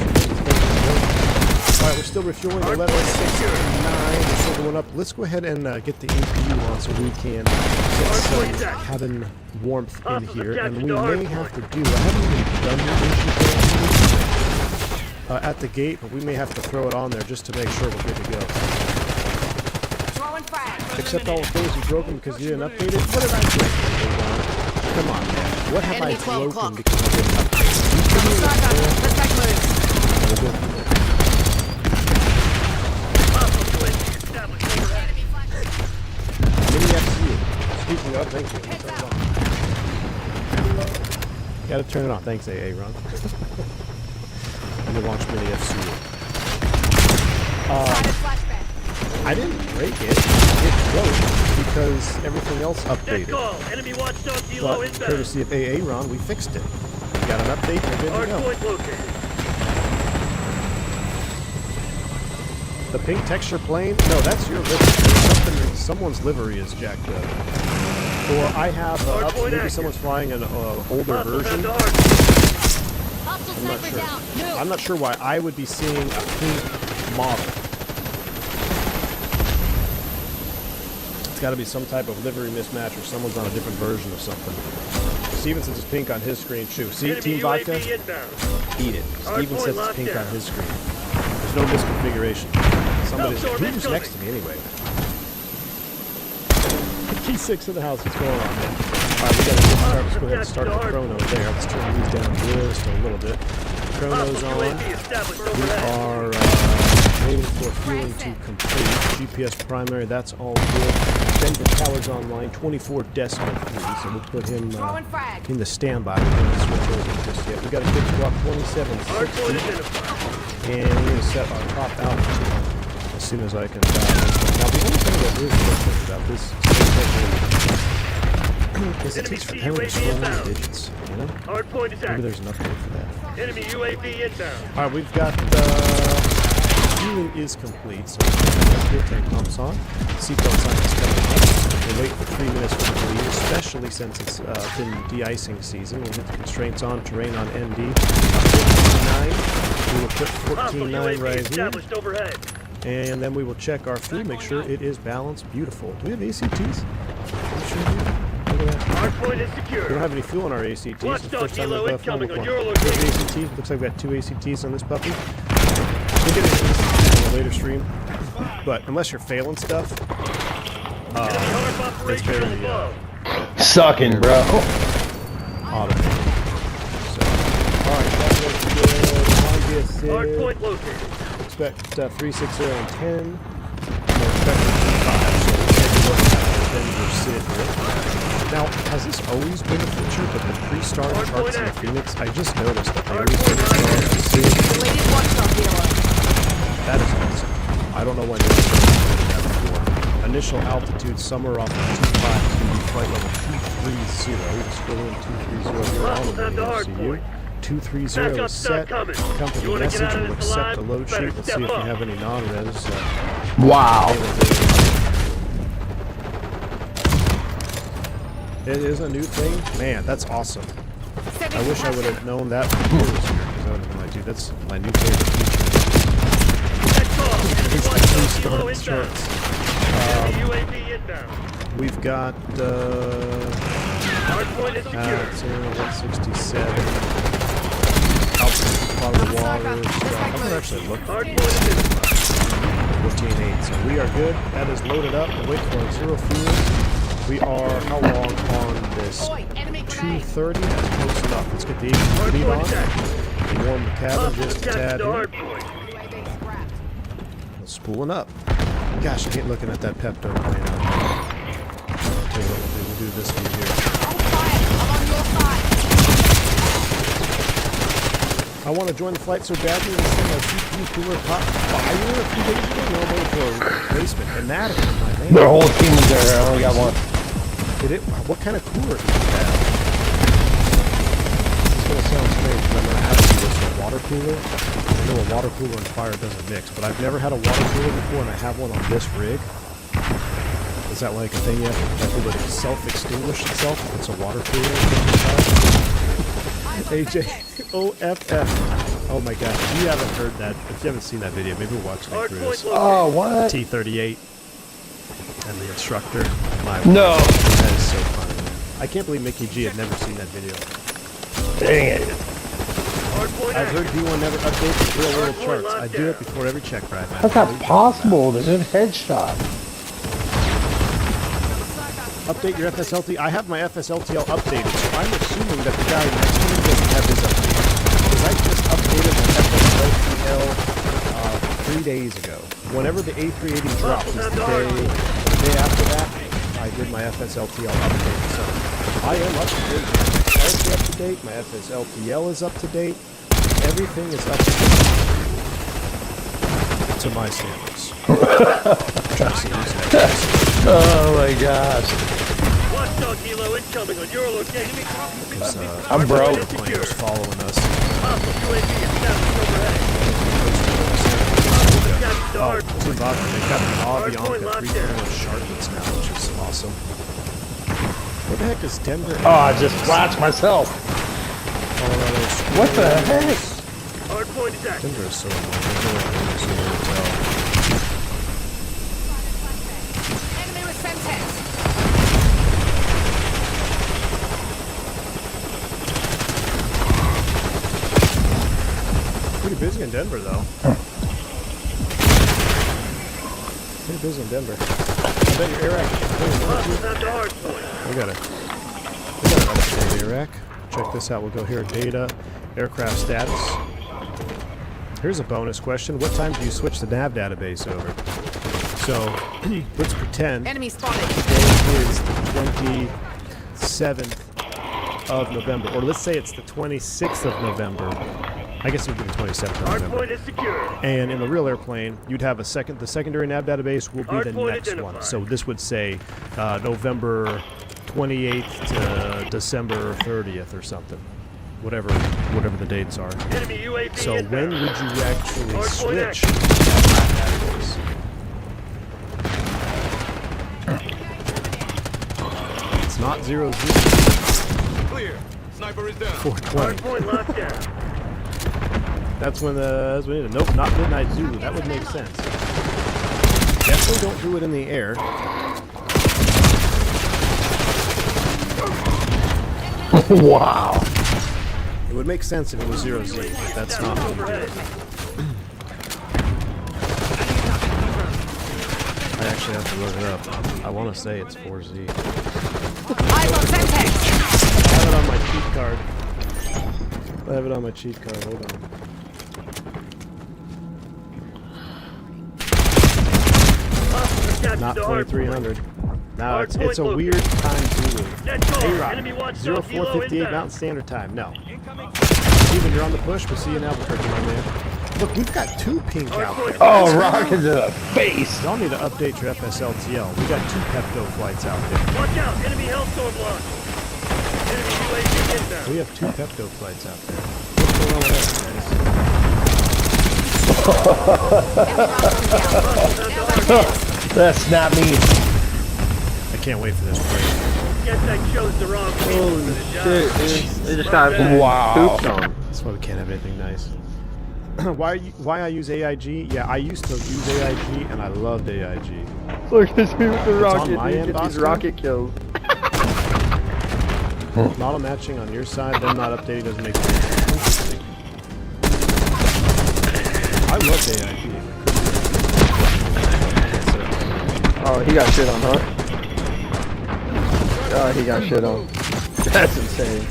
Alright, we're still refueling 11.69. We're still going up. Let's go ahead and get the APU on so we can get some cabin warmth in here. And we may have to do, I haven't even done the at the gate, but we may have to throw it on there just to make sure we're good to go. Except all the things you broken because you didn't update it? What have I broken? Come on, man. What have I broken because I didn't update it? Mini FCU. Speaking of, thank you. Turn it on. Gotta turn it on. Thanks, AA Ron. I'm gonna launch Mini FC. I didn't break it. It broke because everything else updated. Enemy watchdog But courtesy of AA Ron, we fixed it. We got an update and we're good to go. The pink texture plane? No, that's your livery. Someone's livery is jacked up. Or I have maybe someone's flying an older version. I'm not sure. I'm not sure why I would be seeing a pink model. It's got to be some type of livery mismatch, or someone's on a different version of something. Stevenson says pink on his screen too. See, Team Vodka? Eat it. Steven says it's pink on his screen. There's no misconfiguration. Somebody's who's next to me anyway? T6 in the house. What's going on, man? Alright, we gotta start. Let's go ahead and start the chrono there. Let's turn these down just a little bit. Chrono's on. We are waiting for fueling to complete. GPS primary, that's all good. Denver Tower's online, 24 decimal 3, so we'll put him in the standby. We're going to switch over just yet. We got a pitch clock 2760, and we're going to set our top altitude as soon as I can dial. Now, the only thing that is different about this is it takes forever to scroll the digits, you know? Maybe there's an update for that. Enemy UAV inbound. Alright, we've got fueling is complete, so fuel tank pumps on. Seatbelt sign is coming up. We'll wait for 3 minutes for the bleed, especially since it's been de-icing season. We'll hit the constraints on, terrain on ND. 14.9. We will put 14.9 right here. And then we will check our fuel, make sure it is balanced. Beautiful. Do we have ACTs? I'm sure we do. Hardpoint is secure. We don't have any fuel in our ACTs. It's the first time we've got phone with one. ACT. Looks like we've got 2 ACTs on this puppy. We'll get into this in a later stream. But unless you're failing stuff, it's very sucking, bro. Automated. So, alright, that looks good. Hardpoint located. Expect 360 and 10. We're expecting 5, so Denver sit here. Now, has this always been a feature, but the pre-start charts in Phoenix, I just noticed that they always put the That is awesome. I don't know when this has that before. Initial altitude somewhere off of 25 is going to be flight level 230. We just go in 230 here on the MCU. 230 is set. Company message will accept the load sheet. Let's see if we have any non-res. Wow. It is a new thing. Man, that's awesome. I wish I would have known that before this year, because I would have been like, dude, that's my new favorite feature. We've got 167. Out of the water. I'm gonna actually look. 14.8. So we are good. That is loaded up. We're waiting for 0 fuel. We are how long on this? 2:30. That's close enough. Let's get the lead on. Warm the cabin just a tad here. Spooling up. Gosh, I hate looking at that Pepto right now. I'll tell you what we'll do this one here. I want to join the flight so badly and send a CPU cooler pop fire a few days ago. No way for a replacement. Fanatic, my man. Their whole team is there. I only got one. Did it? What kind of cooler do you have? This is going to sound strange, but I'm going to ask you this. A water cooler? I know a water cooler and fire doesn't mix, but I've never had a water cooler before, and I have one on this rig. Is that like a thing you have to be careful that it self-extinguish itself if it's a water cooler? AJ, OFF. Oh my gosh, if you haven't heard that, if you haven't seen that video, maybe we'll watch it cruise. Oh, what? T-38 and the instructor. No. That is so funny. I can't believe Mickey G had never seen that video. Dang it. I've heard D1 never updates the real world charts. I do it before every check ride. How's that possible? There's a headshot. Update your FSLT. I have my FSLTL updated, so I'm assuming that the guy next to me doesn't have his updated. Because I just updated my FSLTL 3 days ago. Whenever the A380 dropped was the day after that, I did my FSLTL update, so I am up to date. My FSLTL is up to date. My FSLTL is up to date. Everything is up to date to my standards. Oh my gosh. Watchdog Hilo incoming on your location. I'm broke. Players following us. Oh, two Vodka. They got the Avianca 321 Sharpens now, which is awesome. What the heck is Denver? Oh, I just flashed myself. What the heck? Denver is so annoying. Enemy with Semtex. Pretty busy in Denver, though. Pretty busy in Denver. I bet your Iraq. We got it. Update Iraq. Check this out. We'll go here. Data, aircraft status. Here's a bonus question. What time do you switch the nav database over? So, let's pretend Enemy spotted. today is the 27th of November, or let's say it's the 26th of November. I guess it would be the 27th of November. And in the real airplane, you'd have the secondary nav database will be the next one. So this would say November 28th to December 30th or something. Whatever the dates are. So when would you actually switch that database? It's not 00. Clear. Sniper is down. 420. That's when it. Nope, not Midnight Zulu. That would make sense. Definitely don't do it in the air. Wow. It would make sense if it was 0Z, but that's not what we do. I actually have to look it up. I want to say it's 4Z. I have it on my cheat card. I have it on my cheat card. Hold on. Not 2300. No, it's a weird time Zulu. A-Rock, 0458 Mountain Standard Time. No. Steven, you're on the push. We'll see you in Albuquerque, my man. Look, we've got two pink out there. Oh, rocket to the face. Y'all need to update your FSLTL. We got 2 Pepto flights out there. Watch out, enemy Hellstorm launch. Enemy UAV inbound. We have 2 Pepto flights out there. What's going on with that, guys? That's not me. I can't wait for this break. Guess I chose the wrong people for the job. Dude, they just got pooped on. That's why we can't have anything nice. Why I use AIG? Yeah, I used to use AIG and I loved AIG. Look at this dude with the rocket. My Dude, end, get these Bosco? rocket kills. Model matching on your side, them not updating doesn't make sense. Interesting. I loved AIG. Oh, he got shit on, huh? Oh, he got shit on. That's insane.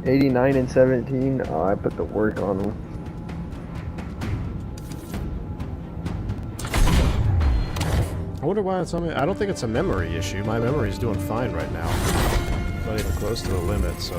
$89 and 17. Oh, I put the work on them. I wonder why it's on me. I don't think it's a memory issue. My memory is doing fine right now. Not even close to the limit, so